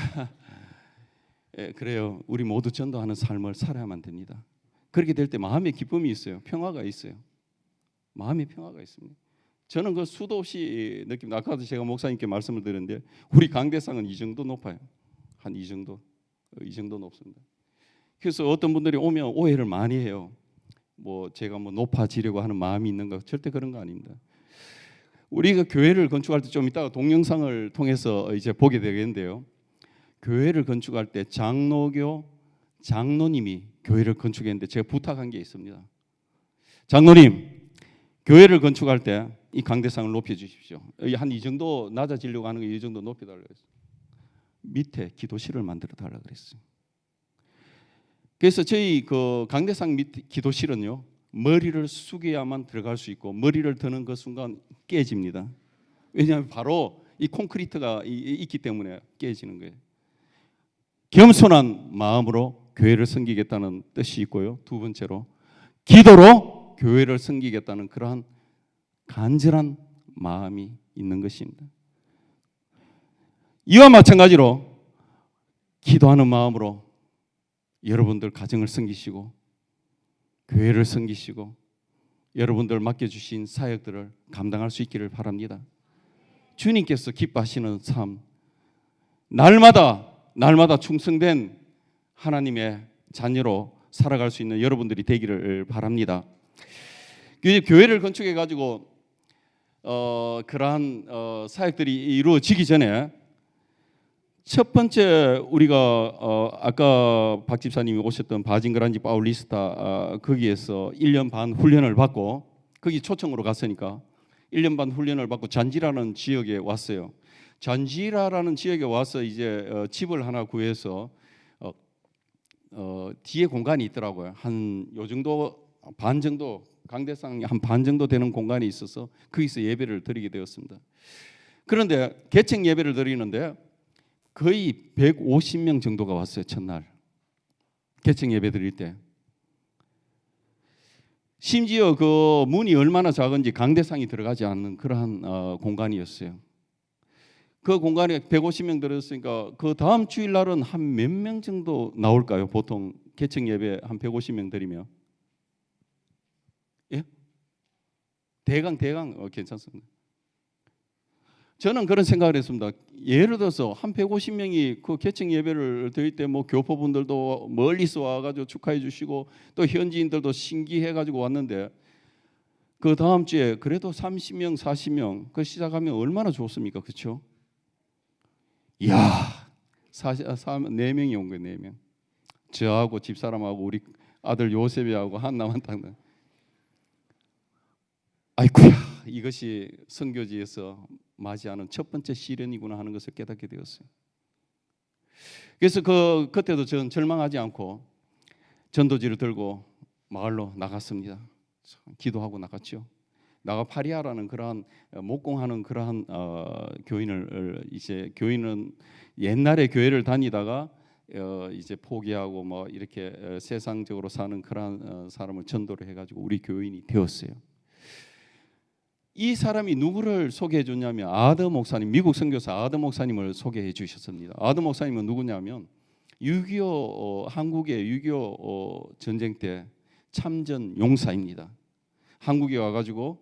A: 그래요. 우리 모두 전도하는 삶을 살아야만 됩니다. 그렇게 될 때 마음에 기쁨이 있어요. 평화가 있어요. 마음의 평화가 있습니다. 저는 그 수도 없이 느낍니다. 아까도 제가 목사님께 말씀을 드렸는데 우리 강대상은 이 정도 높아요. 한 이 정도 높습니다. 그래서 어떤 분들이 오면 오해를 많이 해요. 뭐 제가 뭐 높아지려고 하는 마음이 있는가? 절대 그런 거 아닙니다. 우리가 교회를 건축할 때 좀 이따가 동영상을 통해서 이제 보게 되겠는데요. 교회를 건축할 때 장로님이 교회를 건축했는데 제가 부탁한 게 있습니다. 장로님, 교회를 건축할 때 이 강대상을 높여 주십시오. 한 이 정도 낮아지려고 하는 거 이 정도 높여 달라고 했어요. 밑에 기도실을 만들어 달라고 그랬어요. 그래서 저희 그 강대상 밑 기도실은요, 머리를 숙여야만 들어갈 수 있고 머리를 드는 그 순간 깨집니다. 왜냐하면 바로 이 콘크리트가 있기 때문에 깨지는 거예요. 겸손한 마음으로 교회를 섬기겠다는 뜻이 있고요. 두 번째로 기도로 교회를 섬기겠다는 그러한 간절한 마음이 있는 것입니다. 이와 마찬가지로 기도하는 마음으로 여러분들 가정을 섬기시고 교회를 섬기시고 여러분들 맡겨주신 사역들을 감당할 수 있기를 바랍니다. 주님께서 기뻐하시는 삶, 날마다 충성된 하나님의 자녀로 살아갈 수 있는 여러분들이 되기를 바랍니다. 교회를 건축해 가지고 그러한 사역들이 이루어지기 전에 첫 번째 우리가 아까 박 집사님이 오셨던 바징그란지 파울리스타 거기에서 1년 반 훈련을 받고, 거기 초청으로 갔으니까 1년 반 훈련을 받고 잔지라는 지역에 왔어요. 잔지라라는 지역에 와서 이제 집을 하나 구해서 뒤에 공간이 있더라고요. 한 요 정도 반 정도, 강대상 한 반 정도 되는 공간이 있어서 거기서 예배를 드리게 되었습니다. 그런데 개척 예배를 드리는데 거의 150명 정도가 왔어요. 첫날 개척 예배 드릴 때. 심지어 그 문이 얼마나 작은지 강대상이 들어가지 않는 그러한 공간이었어요. 그 공간에 150명 들었으니까 그 다음 주일날은 한 몇 명 정도 나올까요? 보통 개척 예배 한 150명 드리면. 예? 대강 괜찮습니다. 저는 그런 생각을 했습니다. 예를 들어서 한 150명이 그 개척 예배를 드릴 때 뭐 교포분들도 멀리서 와가지고 축하해 주시고 또 현지인들도 신기해가지고 왔는데 그 다음 주에 그래도 30명, 40명 그 시작하면 얼마나 좋습니까, 그렇죠? 이야, 4명이 온 거예요, 4명. 저하고 집사람하고 우리 아들 요셉이하고 한나만 딱. 아이쿠야, 이것이 선교지에서 맞이하는 첫 번째 시련이구나 하는 것을 깨닫게 되었어요. 그래서 그때도 저는 절망하지 않고 전도지를 들고 마을로 나갔습니다. 기도하고 나갔죠. 나가 파리아라는 그러한 목공하는 그러한 교인을 이제 교인은 옛날에 교회를 다니다가 이제 포기하고 뭐 이렇게 세상적으로 사는 그러한 사람을 전도를 해가지고 우리 교인이 되었어요. 이 사람이 누구를 소개해 줬냐면 아더 목사님, 미국 선교사 아더 목사님을 소개해 주셨습니다. 아더 목사님은 누구냐면 6.25 한국의 6.25 전쟁 때 참전 용사입니다. 한국에 와가지고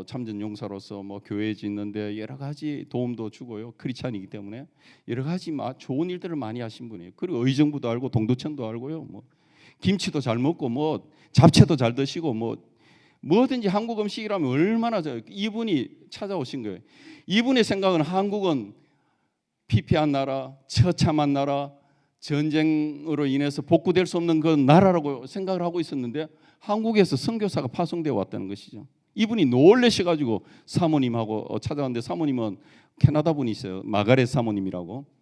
A: 참전 용사로서 뭐 교회 짓는데 여러 가지 도움도 주고요. 크리스찬이기 때문에 여러 가지 좋은 일들을 많이 하신 분이에요. 그리고 의정부도 알고 동두천도 알고요. 뭐 김치도 잘 먹고 뭐 잡채도 잘 드시고 뭐든지 한국 음식이라면 얼마나 이분이 찾아오신 거예요. 이분의 생각은 한국은 피폐한 나라, 처참한 나라, 전쟁으로 인해서 복구될 수 없는 그 나라라고 생각을 하고 있었는데 한국에서 선교사가 파송되어 왔다는 것이죠. 이분이 놀라셔가지고 사모님하고 찾아왔는데 사모님은 캐나다 분이세요. 마가렛 사모님이라고.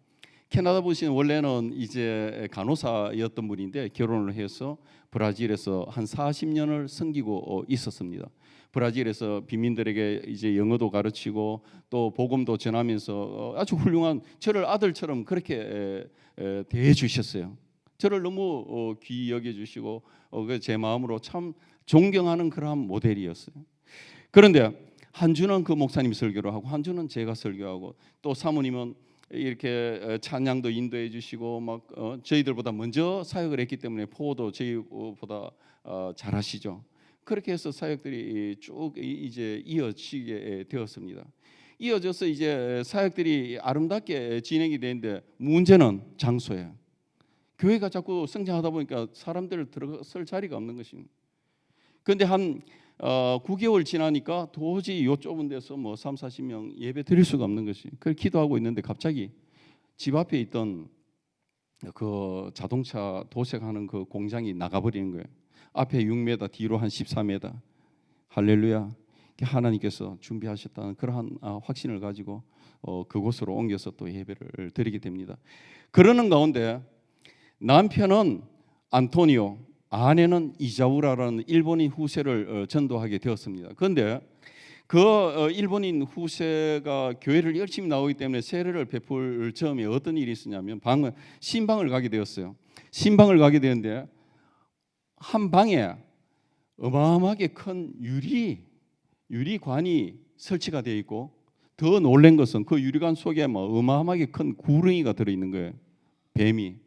A: 캐나다 분이 원래는 이제 간호사였던 분인데 결혼을 해서 브라질에서 한 40년을 섬기고 있었습니다. 브라질에서 빈민들에게 이제 영어도 가르치고 또 복음도 전하면서 아주 훌륭한 저를 아들처럼 그렇게 대해 주셨어요. 저를 너무 귀히 여겨 주시고 제 마음으로 참 존경하는 그러한 모델이었어요. 그런데 한 주는 그 목사님이 설교를 하고 한 주는 제가 설교하고 또 사모님은 이렇게 찬양도 인도해 주시고 막 저희들보다 먼저 사역을 했기 때문에 포도 저희보다 잘하시죠. 그렇게 해서 사역들이 쭉 이제 이어지게 되었습니다. 이어져서 이제 사역들이 아름답게 진행이 되는데 문제는 장소예요. 교회가 자꾸 성장하다 보니까 사람들 들어설 자리가 없는 것입니다. 그런데 한 9개월 지나니까 도저히 요 좁은 데서 뭐 3, 40명 예배 드릴 수가 없는 것이. 그걸 기도하고 있는데 갑자기 집 앞에 있던 그 자동차 도색하는 그 공장이 나가버리는 거예요. 앞에 6m, 뒤로 한 14m. 할렐루야. 하나님께서 준비하셨다는 그러한 확신을 가지고 그곳으로 옮겨서 또 예배를 드리게 됩니다. 그러는 가운데 남편은 안토니오, 아내는 이자우라라는 일본인 후세를 전도하게 되었습니다. 그런데 그 일본인 후세가 교회를 열심히 나오기 때문에 세례를 베풀 처음에 어떤 일이 있었냐면 신방을 가게 되었어요. 신방을 가게 되는데 한 방에 어마어마하게 큰 유리관이 설치가 되어 있고 더 놀란 것은 그 유리관 속에 어마어마하게 큰 구렁이가 들어있는 거예요. 뱀이.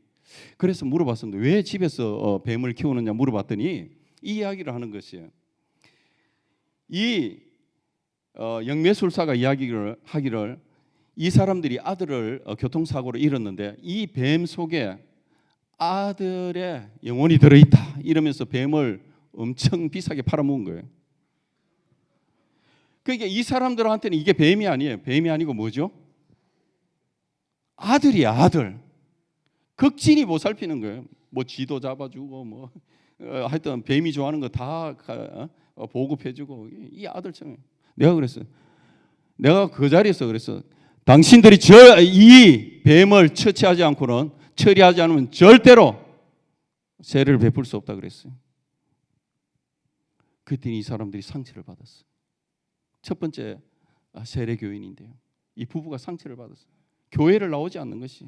A: 그래서 물어봤습니다. 왜 집에서 뱀을 키우느냐 물어봤더니 이 이야기를 하는 것이에요. 이 영매술사가 이야기를 하기를 이 사람들이 아들을 교통사고로 잃었는데 이 뱀 속에 아들의 영혼이 들어있다 이러면서 뱀을 엄청 비싸게 팔아먹은 거예요. 그러니까 이 사람들한테는 이게 뱀이 아니에요. 뱀이 아니고 뭐죠? 아들이야, 아들. 극진히 보살피는 거예요. 뭐 쥐도 잡아주고 뭐 하여튼 뱀이 좋아하는 거 다 보급해주고 이 아들처럼. 내가 그랬어요. 내가 그 자리에서 그랬어. 당신들이 이 뱀을 처치하지 않고는 처리하지 않으면 절대로 세례를 베풀 수 없다 그랬어요. 그랬더니 이 사람들이 상처를 받았어요. 첫 번째 세례 교인인데요. 이 부부가 상처를 받았어요. 교회를 나오지 않는 것이.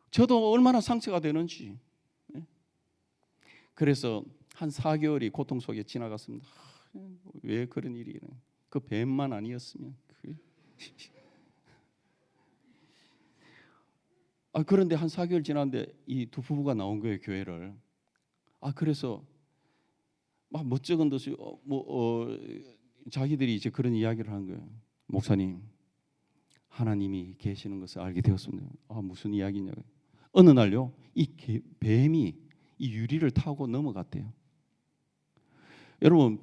A: 저도 얼마나 상처가 되는지. 그래서 한 4개월이 고통 속에 지나갔습니다. 왜 그런 일이 일어나? 그 뱀만 아니었으면. 그런데 한 4개월 지났는데 이 두 부부가 나온 거예요, 교회를. 그래서 막 멋쩍은 듯이 자기들이 이제 그런 이야기를 한 거예요. 목사님, 하나님이 계시는 것을 알게 되었습니다. 무슨 이야기냐고요. 어느 날요, 이 뱀이 이 유리를 타고 넘어갔대요. 여러분,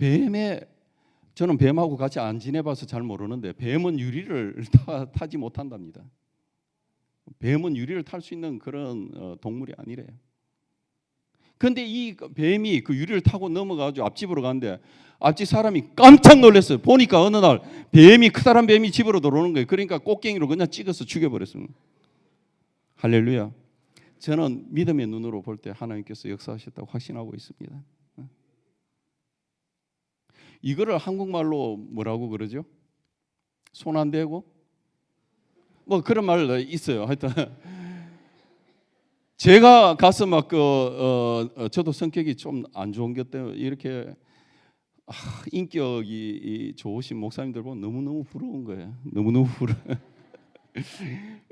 A: 저는 뱀하고 같이 안 지내봐서 잘 모르는데 뱀은 유리를 타지 못한답니다. 뱀은 유리를 탈 수 있는 그런 동물이 아니래요. 그런데 이 뱀이 그 유리를 타고 넘어가지고 앞집으로 가는데 앞집 사람이 깜짝 놀랐어요. 보니까 어느 날 커다란 뱀이 집으로 들어오는 거예요. 그러니까 꽃갱이로 그냥 찍어서 죽여버렸습니다. 할렐루야. 저는 믿음의 눈으로 볼 때 하나님께서 역사하셨다고 확신하고 있습니다. 이거를 한국말로 뭐라고 그러죠? 손 안 대고? 뭐 그런 말 있어요. 하여튼 제가 가서 막 저도 성격이 좀 안 좋은 것 때문에 이렇게 인격이 좋으신 목사님들 보면 너무너무 부러운 거예요. 너무너무 부러워.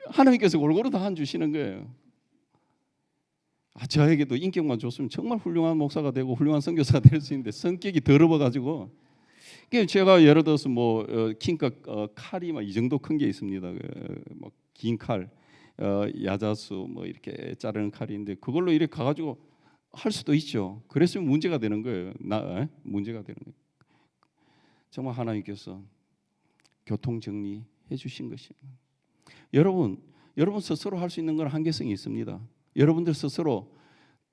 A: 하나님께서 골고루 다 한 주시는 거예요. 저에게도 인격만 좋으면 정말 훌륭한 목사가 되고 훌륭한 선교사가 될 수 있는데 성격이 더러워가지고 제가 예를 들어서 뭐 킹카 칼이 막 이 정도 큰 게 있습니다. 뭐 긴 칼, 야자수 뭐 이렇게 자르는 칼인데 그걸로 이렇게 가가지고 할 수도 있죠. 그랬으면 문제가 되는 거예요. 문제가 되는 거예요. 정말 하나님께서 교통 정리해 주신 것입니다. 여러분 스스로 할 수 있는 건 한계성이 있습니다. 여러분들 스스로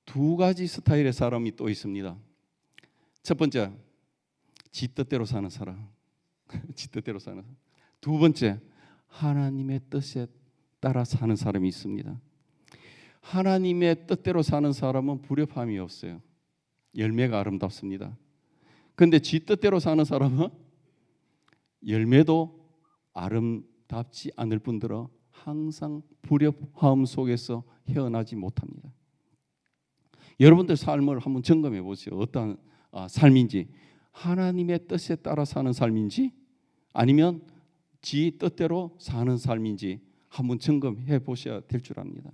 A: 두 가지 스타일의 사람이 또 있습니다. 첫 번째, 지 뜻대로 사는 사람. 지 뜻대로 사는 사람. 두 번째, 하나님의 뜻에 따라 사는 사람이 있습니다. 하나님의 뜻대로 사는 사람은 불협함이 없어요. 열매가 아름답습니다. 그런데 지 뜻대로 사는 사람은 열매도 아름답지 않을 뿐더러 항상 불협화음 속에서 헤어나지 못합니다. 여러분들 삶을 한번 점검해 보세요. 어떤 삶인지, 하나님의 뜻에 따라 사는 삶인지 아니면 지 뜻대로 사는 삶인지 한번 점검해 보셔야 될 줄 압니다.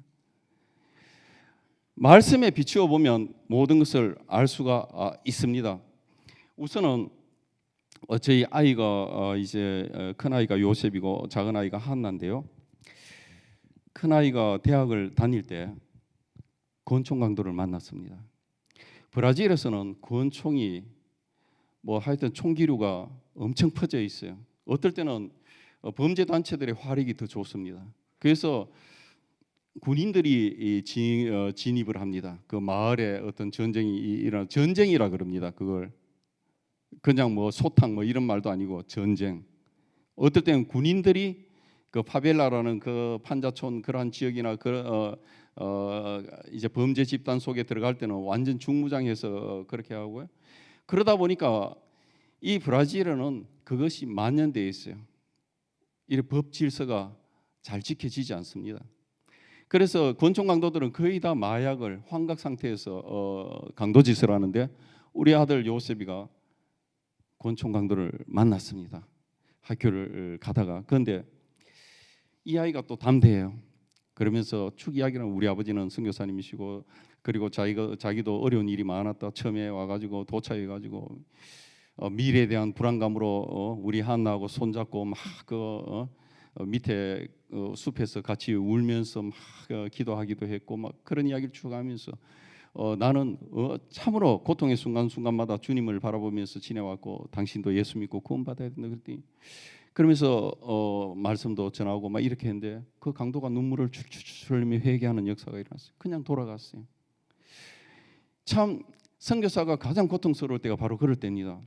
A: 말씀에 비추어 보면 모든 것을 알 수가 있습니다. 우선은 저희 아이가 이제 큰 아이가 요셉이고 작은 아이가 한나인데요. 큰 아이가 대학을 다닐 때 권총 강도를 만났습니다. 브라질에서는 권총이 뭐 하여튼 총기류가 엄청 퍼져 있어요. 어떨 때는 범죄 단체들의 활약이 더 좋습니다. 그래서 군인들이 진입을 합니다. 그 마을에 어떤 전쟁이라 그럽니다. 그걸 그냥 뭐 소탕 뭐 이런 말도 아니고 전쟁. 어떨 때는 군인들이 그 파벨라라는 그 판자촌 그러한 지역이나 이제 범죄 집단 속에 들어갈 때는 완전 중무장해서 그렇게 하고요. 그러다 보니까 이 브라질에는 그것이 만연되어 있어요. 이 법 질서가 잘 지켜지지 않습니다. 그래서 권총 강도들은 거의 다 마약을 환각 상태에서 강도짓을 하는데 우리 아들 요셉이가 권총 강도를 만났습니다. 학교를 가다가. 그런데 이 아이가 또 담대해요. 그러면서 축 이야기는 우리 아버지는 선교사님이시고 그리고 자기도 어려운 일이 많았다. 처음에 와가지고 도착해가지고 미래에 대한 불안감으로 우리 한나하고 손잡고 막 밑에 숲에서 같이 울면서 막 기도하기도 했고 막 그런 이야기를 쭉 하면서 나는 참으로 고통의 순간순간마다 주님을 바라보면서 지내왔고 당신도 예수 믿고 구원받아야 된다 그랬더니 그러면서 말씀도 전하고 막 이렇게 했는데 그 강도가 눈물을 줄줄 흘리며 회개하는 역사가 일어났어요. 그냥 돌아갔어요. 참 선교사가 가장 고통스러울 때가 바로 그럴 때입니다.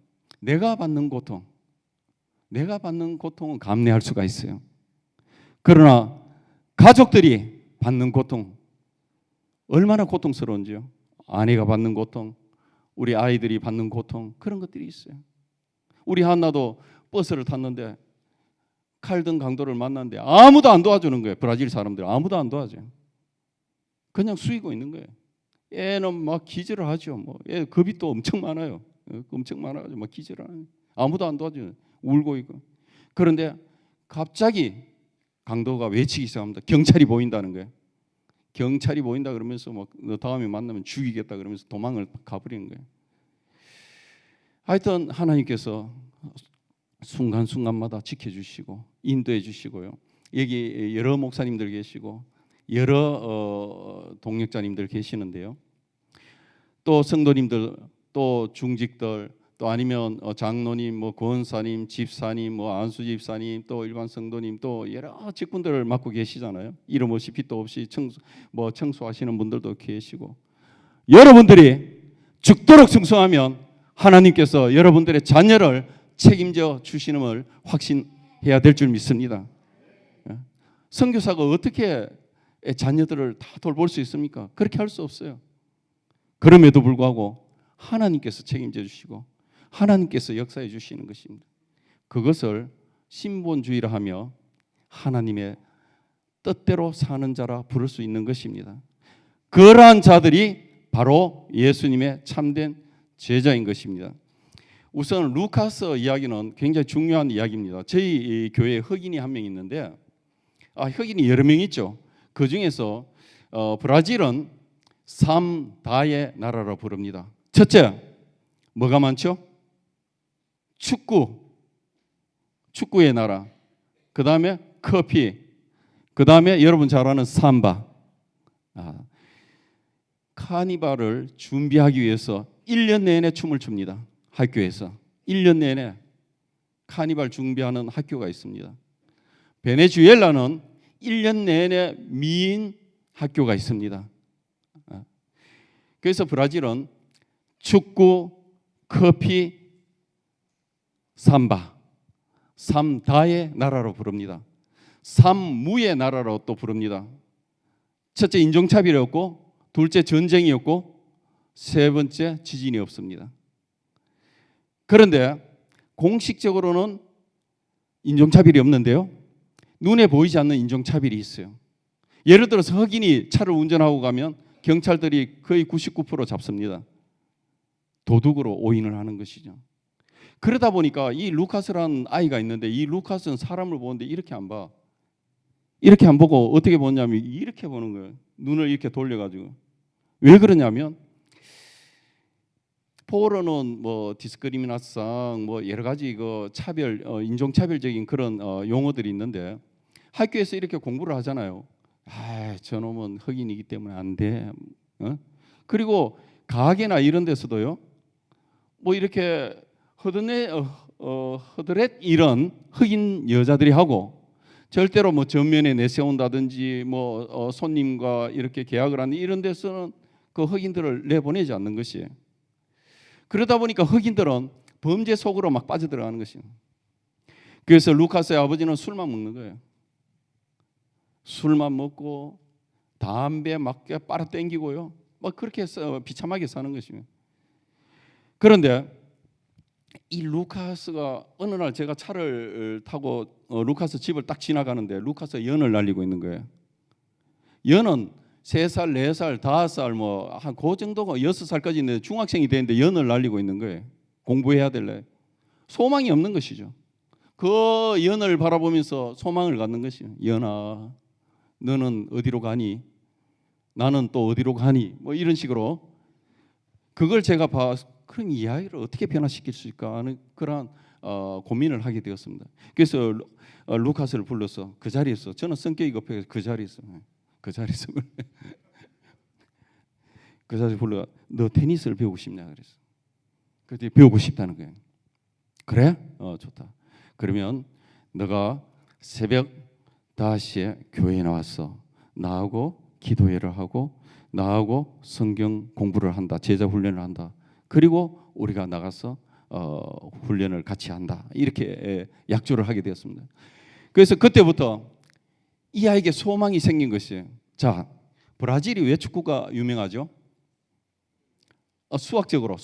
A: 내가 받는 고통은 감내할 수가 있어요. 그러나 가족들이 받는 고통 얼마나 고통스러운지요. 아내가 받는 고통, 우리 아이들이 받는 고통 그런 것들이 있어요. 우리 한나도 버스를 탔는데 칼든 강도를 만났는데 아무도 안 도와주는 거예요. 브라질 사람들 아무도 안 도와줘요. 그냥 숙이고 있는 거예요. 애는 막 기절을 하죠. 뭐 애 겁이 또 엄청 많아요. 엄청 많아가지고 막 기절을 하는. 아무도 안 도와줘요. 울고 있고. 그런데 갑자기 강도가 외치기 시작합니다. 경찰이 보인다는 거예요. 경찰이 보인다 그러면서 뭐 너 다음에 만나면 죽이겠다 그러면서 도망을 가버리는 거예요. 하여튼 하나님께서 순간순간마다 지켜주시고 인도해 주시고요. 여기 여러 목사님들 계시고 여러 동역자님들 계시는데요. 또 성도님들, 또 중직들, 또 아니면 장로님, 뭐 권사님, 집사님, 뭐 안수 집사님, 또 일반 성도님, 또 여러 직분들을 맡고 계시잖아요. 이름 없이 빛도 없이 청소하시는 분들도 계시고, 여러분들이 죽도록 충성하면 하나님께서 여러분들의 자녀를 책임져 주시는을 확신해야 될 줄 믿습니다. 선교사가 어떻게 자녀들을 다 돌볼 수 있습니까? 그렇게 할 수 없어요. 그럼에도 불구하고 하나님께서 책임져 주시고 하나님께서 역사해 주시는 것입니다. 그것을 신본주의라 하며 하나님의 뜻대로 사는 자라 부를 수 있는 것입니다. 그러한 자들이 바로 예수님의 참된 제자인 것입니다. 우선 루카스 이야기는 굉장히 중요한 이야기입니다. 저희 교회에 흑인이 한 명 있는데 흑인이 여러 명 있죠. 그 중에서 브라질은 3다의 나라로 부릅니다. 첫째, 뭐가 많죠? 축구의 나라. 그 다음에 커피. 그 다음에 여러분 잘 아는 삼바. 카니발을 준비하기 위해서 1년 내내 춤을 춥니다. 학교에서 1년 내내 카니발 준비하는 학교가 있습니다. 베네수엘라는 1년 내내 미인 학교가 있습니다. 그래서 브라질은 축구, 커피, 삼바, 3다의 나라로 부릅니다. 3무의 나라로 또 부릅니다. 첫째, 인종차별이 없고, 둘째, 전쟁이 없고, 세 번째, 지진이 없습니다. 그런데 공식적으로는 인종차별이 없는데요, 눈에 보이지 않는 인종차별이 있어요. 예를 들어서 흑인이 차를 운전하고 가면 경찰들이 거의 99% 잡습니다. 도둑으로 오인을 하는 것이죠. 그러다 보니까 이 루카스라는 아이가 있는데, 이 루카스는 사람을 보는데 이렇게 안 봐. 이렇게 안 보고 어떻게 보냐면 이렇게 보는 거예요. 눈을 이렇게 돌려가지고. 왜 그러냐면 포로는 뭐 디스크리미나상 뭐 여러 가지 그 차별, 인종차별적인 그런 용어들이 있는데, 학교에서 이렇게 공부를 하잖아요. 저놈은 흑인이기 때문에 안 돼. 그리고 가게나 이런 데서도요, 뭐 이렇게 허드렛 이런 흑인 여자들이 하고, 절대로 뭐 전면에 내세운다든지 뭐 손님과 이렇게 계약을 하는 이런 데서는 그 흑인들을 내보내지 않는 것이에요. 그러다 보니까 흑인들은 범죄 속으로 막 빠져들어가는 것이에요. 그래서 루카스의 아버지는 술만 먹는 거예요. 술만 먹고 담배 막 빨아당기고요, 막 그렇게 해서 비참하게 사는 것이에요. 그런데 이 루카스가 어느 날 제가 차를 타고 루카스 집을 딱 지나가는데 루카스가 연을 날리고 있는 거예요. 연은 3살, 4살, 5살 뭐 한 그 정도가 6살까지 있는데 중학생이 되는데 연을 날리고 있는 거예요. 공부해야 될래. 소망이 없는 것이죠. 그 연을 바라보면서 소망을 갖는 것이에요. 연아, 너는 어디로 가니? 나는 또 어디로 가니? 뭐 이런 식으로. 그걸 제가 그런 이야기를 어떻게 변화시킬 수 있을까 하는 그런 고민을 하게 되었습니다. 그래서 루카스를 불러서 그 자리에서, 저는 성격이 급해서 그 자리에서 불러, 너 테니스를 배우고 싶냐 그랬어. 그때 배우고 싶다는 거예요. 그래? 좋다. 그러면 너가 새벽 5시에 교회에 나와서 나하고 기도회를 하고 나하고 성경 공부를 한다. 제자 훈련을 한다. 그리고 우리가 나가서 훈련을 같이 한다. 이렇게 약조를 하게 되었습니다. 그래서 그때부터 이 아이에게 소망이 생긴 것이에요. 자, 브라질이 왜 축구가 유명하죠? 수학적으로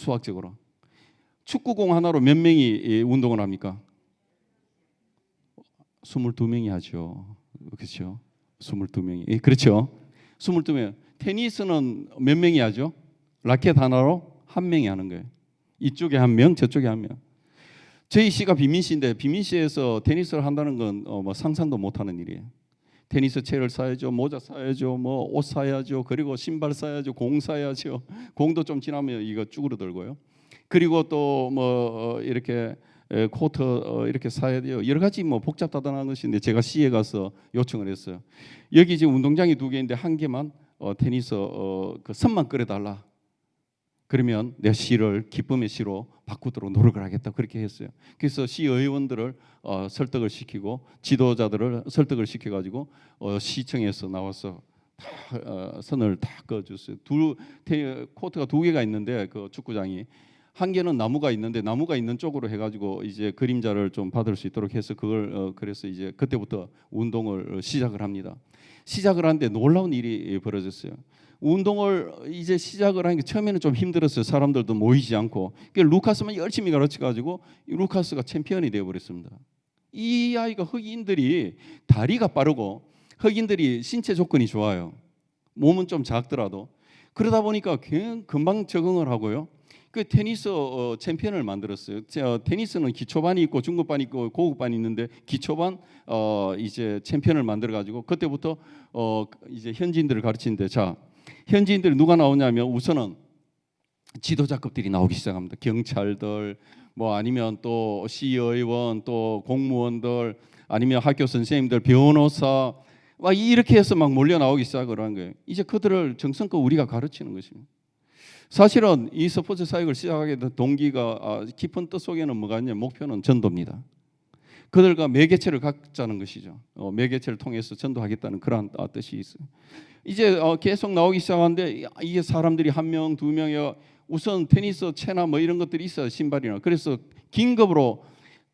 A: 축구공 하나로 몇 명이 운동을 합니까? 22명이 하죠. 그렇죠? 22명이. 그렇죠? 22명. 테니스는 몇 명이 하죠? 라켓 하나로 1명이 하는 거예요. 이쪽에 1명, 저쪽에 1명. 저희 씨가 비민씨인데 비민씨에서 테니스를 한다는 건 뭐 상상도 못하는 일이에요. 테니스 채를 사야죠, 모자 사야죠, 뭐 옷 사야죠, 그리고 신발 사야죠, 공 사야죠. 공도 좀 지나면 이거 쭈그러들고요. 그리고 또 뭐 이렇게 코트 이렇게 사야 돼요. 여러 가지 뭐 복잡다단한 것인데 제가 시에 가서 요청을 했어요. 여기 지금 운동장이 2개인데 한 개만 테니스 그 선만 끌어달라. 그러면 내 시를 기쁨의 시로 바꾸도록 노력을 하겠다 그렇게 했어요. 그래서 시의원들을 설득을 시키고 지도자들을 설득을 시켜가지고 시청에서 나와서 다 선을 다 그어줬어요. 코트가 2개가 있는데 그 축구장이 한 개는 나무가 있는데 나무가 있는 쪽으로 해가지고 이제 그림자를 좀 받을 수 있도록 해서 그걸 그래서 이제 그때부터 운동을 시작을 합니다. 시작을 하는데 놀라운 일이 벌어졌어요. 운동을 이제 시작을 하니까 처음에는 좀 힘들었어요. 사람들도 모이지 않고. 루카스만 열심히 가르쳐가지고 루카스가 챔피언이 되어버렸습니다. 이 아이가 흑인들이 다리가 빠르고 흑인들이 신체 조건이 좋아요. 몸은 좀 작더라도 그러다 보니까 금방 적응을 하고요. 그 테니스 챔피언을 만들었어요. 테니스는 기초반이 있고 중급반이 있고 고급반이 있는데 기초반 이제 챔피언을 만들어 가지고 그때부터 이제 현지인들을 가르치는데 자 현지인들이 누가 나오냐면 우선은 지도자급들이 나오기 시작합니다. 경찰들 뭐 아니면 또 시의원 또 공무원들 아니면 학교 선생님들 변호사 막 이렇게 해서 막 몰려 나오기 시작을 한 거예요. 이제 그들을 정성껏 우리가 가르치는 것입니다. 사실은 이 스포츠 사역을 시작하게 된 동기가 깊은 뜻 속에는 뭐가 있냐 목표는 전도입니다. 그들과 매개체를 갖자는 것이죠. 매개체를 통해서 전도하겠다는 그런 뜻이 있어요. 이제 계속 나오기 시작하는데 이게 사람들이 1명, 2명이 우선 테니스 채나 뭐 이런 것들이 있어요. 신발이나. 그래서 긴급으로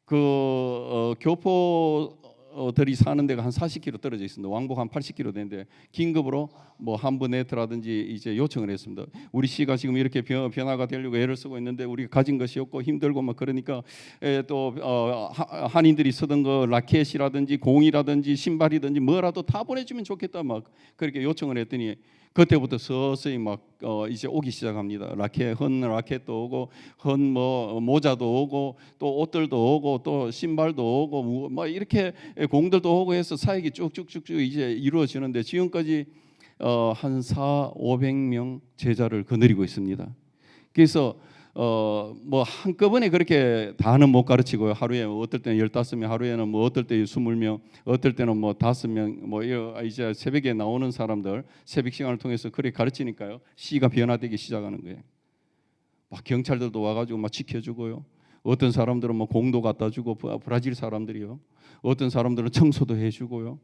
A: 그 교포들이 사는 데가 한 40km 떨어져 있습니다. 왕복 한 80km 되는데 긴급으로 뭐 한부네트라든지 이제 요청을 했습니다. 우리 시가 지금 이렇게 변화가 되려고 애를 쓰고 있는데 우리가 가진 것이 없고 힘들고 막 그러니까 또 한인들이 쓰던 거 라켓이라든지 공이라든지 신발이든지 뭐라도 다 보내주면 좋겠다 막 그렇게 요청을 했더니 그때부터 서서히 막 이제 오기 시작합니다. 헌 라켓도 오고 헌 뭐 모자도 오고 또 옷들도 오고 또 신발도 오고 뭐 이렇게 공들도 오고 해서 사역이 쭉쭉쭉쭉 이제 이루어지는데 지금까지 한 400~500명 제자를 거느리고 있습니다. 그래서 뭐 한꺼번에 그렇게 다는 못 가르치고요. 하루에 어떨 때는 15명, 하루에는 뭐 어떨 때 20명, 어떨 때는 뭐 5명, 뭐 이제 새벽에 나오는 사람들 새벽 시간을 통해서 그렇게 가르치니까요. 시가 변화되기 시작하는 거예요. 막 경찰들도 와가지고 막 지켜주고요. 어떤 사람들은 뭐 공도 갖다 주고 브라질 사람들이요. 어떤 사람들은 청소도 해주고요.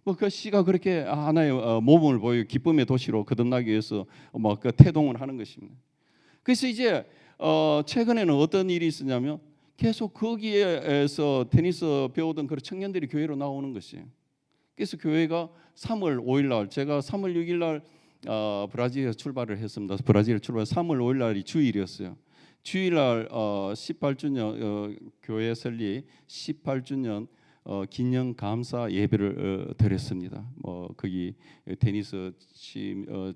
A: 뭐 그 시가 그렇게 하나의 모범을 보여 기쁨의 도시로 거듭나기 위해서 뭐 그 태동을 하는 것입니다. 그래서 이제 최근에는 어떤 일이 있었냐면 계속 거기에서 테니스 배우던 그런 청년들이 교회로 나오는 것이에요. 그래서 교회가 3월 5일 날 제가 3월 6일 날 브라질에 출발을 했습니다. 브라질에 출발 3월 5일 날이 주일이었어요. 주일날 18주년 교회 설립 18주년 기념 감사 예배를 드렸습니다. 뭐 거기 테니스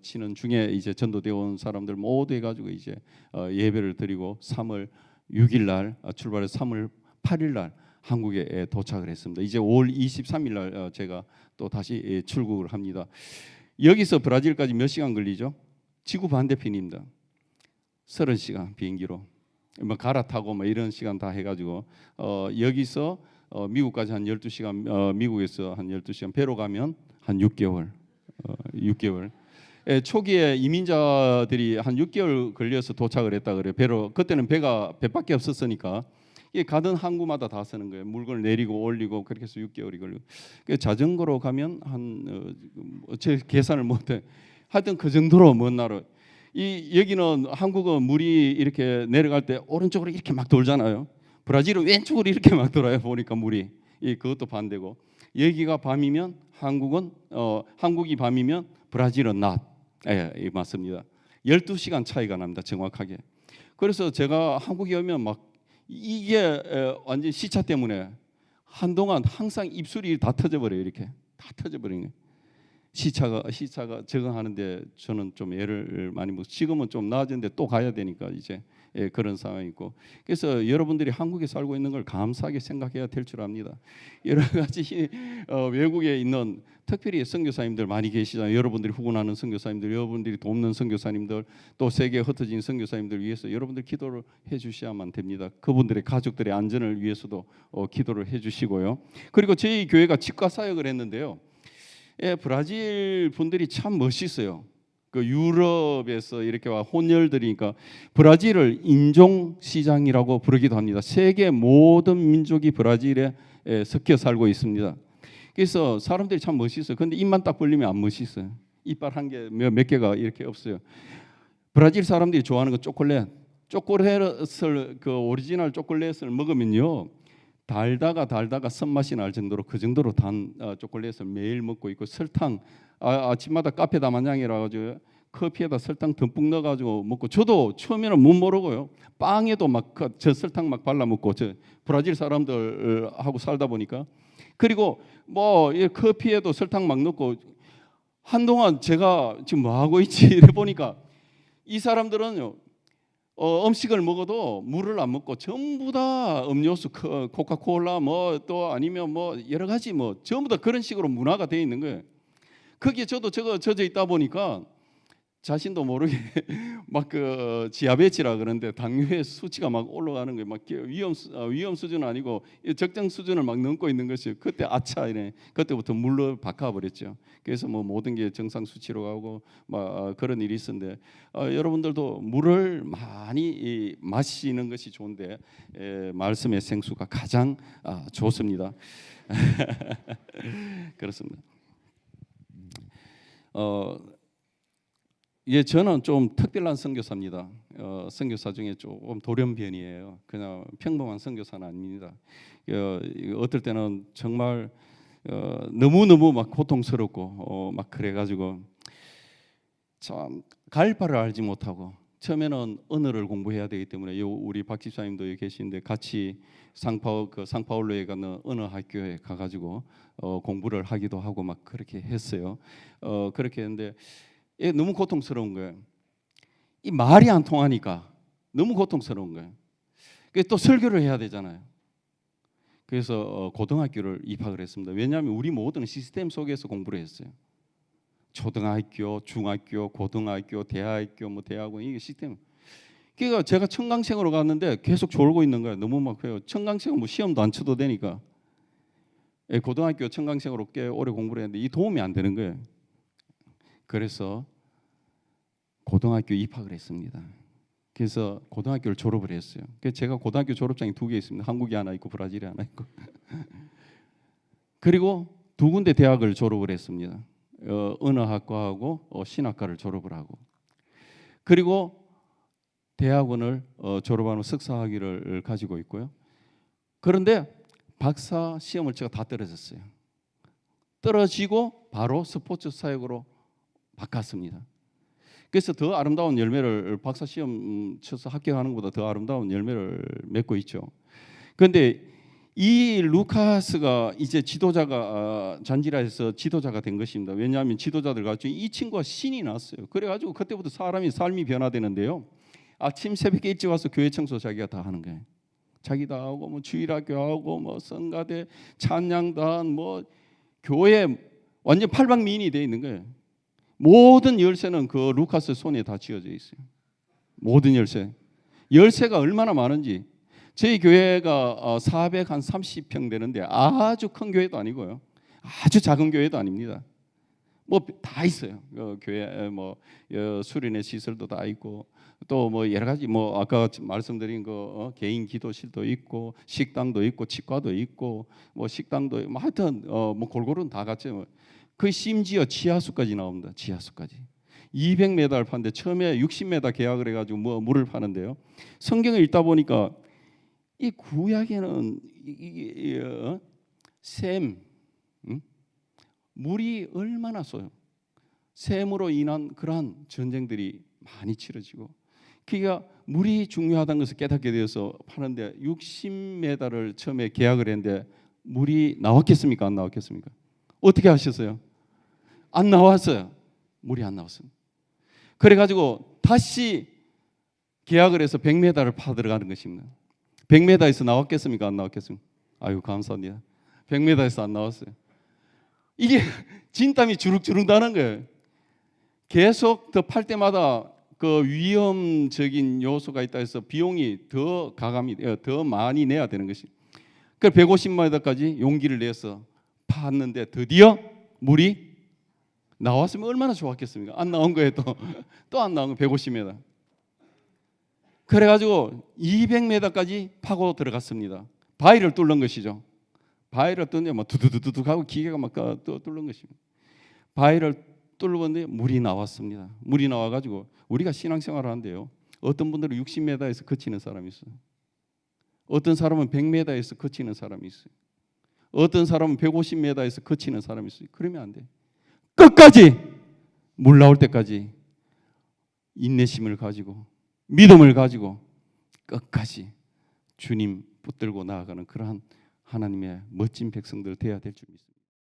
A: 치는 중에 이제 전도되어 온 사람들 모두 해가지고 이제 예배를 드리고 3월 6일 날 출발해서 3월 8일 날 한국에 도착을 했습니다. 이제 5월 23일 날 제가 또 다시 출국을 합니다. 여기서 브라질까지 몇 시간 걸리죠? 지구 반대편입니다. 30시간 비행기로 뭐 갈아타고 뭐 이런 시간 다 해가지고 여기서 미국까지 한 12시간 미국에서 한 12시간 배로 가면 한 6개월 6개월 초기에 이민자들이 한 6개월 걸려서 도착을 했다 그래요. 배로 그때는 배밖에 없었으니까 가던 항구마다 다 쓰는 거예요. 물건을 내리고 올리고 그렇게 해서 6개월이 걸리고 자전거로 가면 한 제 계산을 못해 하여튼 그 정도로 먼 나라. 여기는 한국은 물이 이렇게 내려갈 때 오른쪽으로 이렇게 막 돌잖아요. 브라질은 왼쪽으로 이렇게 막 돌아요. 보니까 물이 그것도 반대고 여기가 밤이면 한국이 밤이면 브라질은 낮. 맞습니다. 12시간 차이가 납니다. 정확하게. 그래서 제가 한국에 오면 막 이게 완전 시차 때문에 한동안 항상 입술이 다 터져버려요. 이렇게 다 터져버리는 거예요. 시차가 적응하는데 저는 좀 애를 많이 먹. 지금은 좀 나아졌는데 또 가야 되니까 이제 그런 상황이고. 그래서 여러분들이 한국에 살고 있는 걸 감사하게 생각해야 될 줄 압니다. 여러 가지 외국에 있는 특별히 선교사님들 많이 계시잖아요. 여러분들이 후원하는 선교사님들, 여러분들이 돕는 선교사님들, 또 세계에 흩어진 선교사님들 위해서 여러분들 기도를 해주셔야만 됩니다. 그분들의 가족들의 안전을 위해서도 기도를 해주시고요. 그리고 저희 교회가 치과 사역을 했는데요. 브라질 분들이 참 멋있어요. 그 유럽에서 이렇게 와 혼혈들이니까 브라질을 인종 시장이라고 부르기도 합니다. 세계 모든 민족이 브라질에 섞여 살고 있습니다. 그래서 사람들이 참 멋있어요. 근데 입만 딱 벌리면 안 멋있어요. 이빨 한 개, 몇 개가 이렇게 없어요. 브라질 사람들이 좋아하는 거 초콜릿을 그 오리지널 초콜릿을 먹으면요. 달다가 선맛이 날 정도로 그 정도로 단 초콜릿을 매일 먹고 있고, 설탕 아침마다 카페다 마냥이라 가지고 커피에다 설탕 듬뿍 넣어 가지고 먹고, 저도 처음에는 못 모르고요. 빵에도 막 저 설탕 막 발라 먹고, 저 브라질 사람들하고 살다 보니까. 그리고 뭐 커피에도 설탕 막 넣고, 한동안 제가 지금 뭐 하고 있지 이래 보니까 이 사람들은요. 음식을 먹어도 물을 안 먹고 전부 다 음료수, 코카콜라 뭐 또 아니면 뭐 여러 가지 뭐 전부 다 그런 식으로 문화가 되어 있는 거예요. 거기에 저도 젖어 있다 보니까 자신도 모르게 막 그 지아베치라 그러는데 당뇨의 수치가 막 올라가는 거예요. 막 위험 수준 아니고 적정 수준을 막 넘고 있는 것이. 그때 아차 이래. 그때부터 물로 바꿔버렸죠. 그래서 뭐 모든 게 정상 수치로 가고 막 그런 일이 있었는데, 여러분들도 물을 많이 마시는 것이 좋은데 말씀의 생수가 가장 좋습니다. 그렇습니다. 저는 좀 특별한 선교사입니다. 선교사 중에 조금 돌연변이에요. 그냥 평범한 선교사는 아닙니다. 어떨 때는 정말 너무 막 고통스럽고 막 그래가지고 참 갈 바를 알지 못하고, 처음에는 언어를 공부해야 되기 때문에 우리 박 집사님도 여기 계시는데 같이 상파울로에 가는 언어 학교에 가가지고 공부를 하기도 하고 막 그렇게 했어요. 그렇게 했는데 너무 고통스러운 거예요. 이 말이 안 통하니까 너무 고통스러운 거예요. 또 설교를 해야 되잖아요. 그래서 고등학교를 입학을 했습니다. 왜냐하면 우리 모든 시스템 속에서 공부를 했어요. 초등학교, 중학교, 고등학교, 대학교, 뭐 대학원, 이게 시스템. 그러니까 제가 청강생으로 갔는데 계속 졸고 있는 거예요. 너무 막 해요. 청강생은 뭐 시험도 안 쳐도 되니까. 고등학교 청강생으로 꽤 오래 공부를 했는데 이 도움이 안 되는 거예요. 그래서 고등학교 입학을 했습니다. 그래서 고등학교를 졸업을 했어요. 그래서 제가 고등학교 졸업장이 2개 있습니다. 한국에 하나 있고 브라질에 하나 있고. 그리고 2군데 대학을 졸업을 했습니다. 언어학과하고 신학과를 졸업을 하고, 그리고 대학원을 졸업한 후 석사학위를 가지고 있고요. 그런데 박사 시험을 제가 다 떨어졌어요. 떨어지고 바로 스포츠 사역으로 바꿨습니다. 그래서 더 아름다운 열매를, 박사 시험 쳐서 합격하는 것보다 더 아름다운 열매를 맺고 있죠. 그런데 이 루카스가 이제 지도자가 잔지라에서 지도자가 된 것입니다. 왜냐하면 지도자들 가지고 이 친구가 신이 났어요. 그래가지고 그때부터 삶이 변화되는데요. 아침 새벽에 일찍 와서 교회 청소 자기가 다 하는 거예요. 자기 다 하고 뭐 주일학교 하고 뭐 성가대 찬양단 뭐 교회 완전 팔방미인이 되어 있는 거예요. 모든 열쇠는 그 루카스 손에 다 쥐어져 있어요. 모든 열쇠가 얼마나 많은지. 저희 교회가 430평 되는데 아주 큰 교회도 아니고요, 아주 작은 교회도 아닙니다. 뭐 다 있어요. 교회 뭐 수련회 시설도 다 있고, 또 뭐 여러 가지 뭐 아까 말씀드린 거 개인 기도실도 있고, 식당도 있고, 치과도 있고, 뭐 식당도 뭐 하여튼 뭐 골고루는 다 같죠. 그 심지어 지하수까지 나옵니다. 지하수까지 200m 파는데 처음에 60m 계약을 해가지고 뭐 물을 파는데요. 성경을 읽다 보니까 이 구약에는 샘, 물이 얼마나 쏘요. 샘으로 인한 그러한 전쟁들이 많이 치러지고, 그러니까 물이 중요하다는 것을 깨닫게 되어서 파는데 60m를 처음에 계약을 했는데 물이 나왔겠습니까? 안 나왔겠습니까? 어떻게 하셨어요? 안 나왔어요. 물이 안 나왔습니다. 그래가지고 다시 계약을 해서 100m를 파 들어가는 것입니다. 100m에서 나왔겠습니까? 안 나왔겠습니까? 아유, 감사합니다. 100m에서 안 나왔어요. 이게 진땀이 주룩주룩 나는 거예요. 계속 더 팔 때마다 그 위험적인 요소가 있다 해서 비용이 더 가감이 더 많이 내야 되는 것이. 그 150m까지 용기를 내서 팠는데 드디어 물이 나왔으면 얼마나 좋았겠습니까? 안 나온 거예요. 또 안 나온 거 150m. 그래가지고 200m까지 파고 들어갔습니다. 바위를 뚫는 것이죠. 바위를 뚫는데 막 두두두두 하고 기계가 막 뚫는 것입니다. 바위를 뚫는데 물이 나왔습니다. 물이 나와가지고 우리가 신앙생활을 하는데요. 어떤 분들은 60m에서 그치는 사람이 있어요. 어떤 사람은 100m에서 그치는 사람이 있어요. 어떤 사람은 150m에서 그치는 사람이 있어요. 그러면 안 돼. 끝까지 물 나올 때까지 인내심을 가지고 믿음을 가지고 끝까지 주님 붙들고 나아가는 그러한 하나님의 멋진 백성들 되어야 될 줄 믿습니다.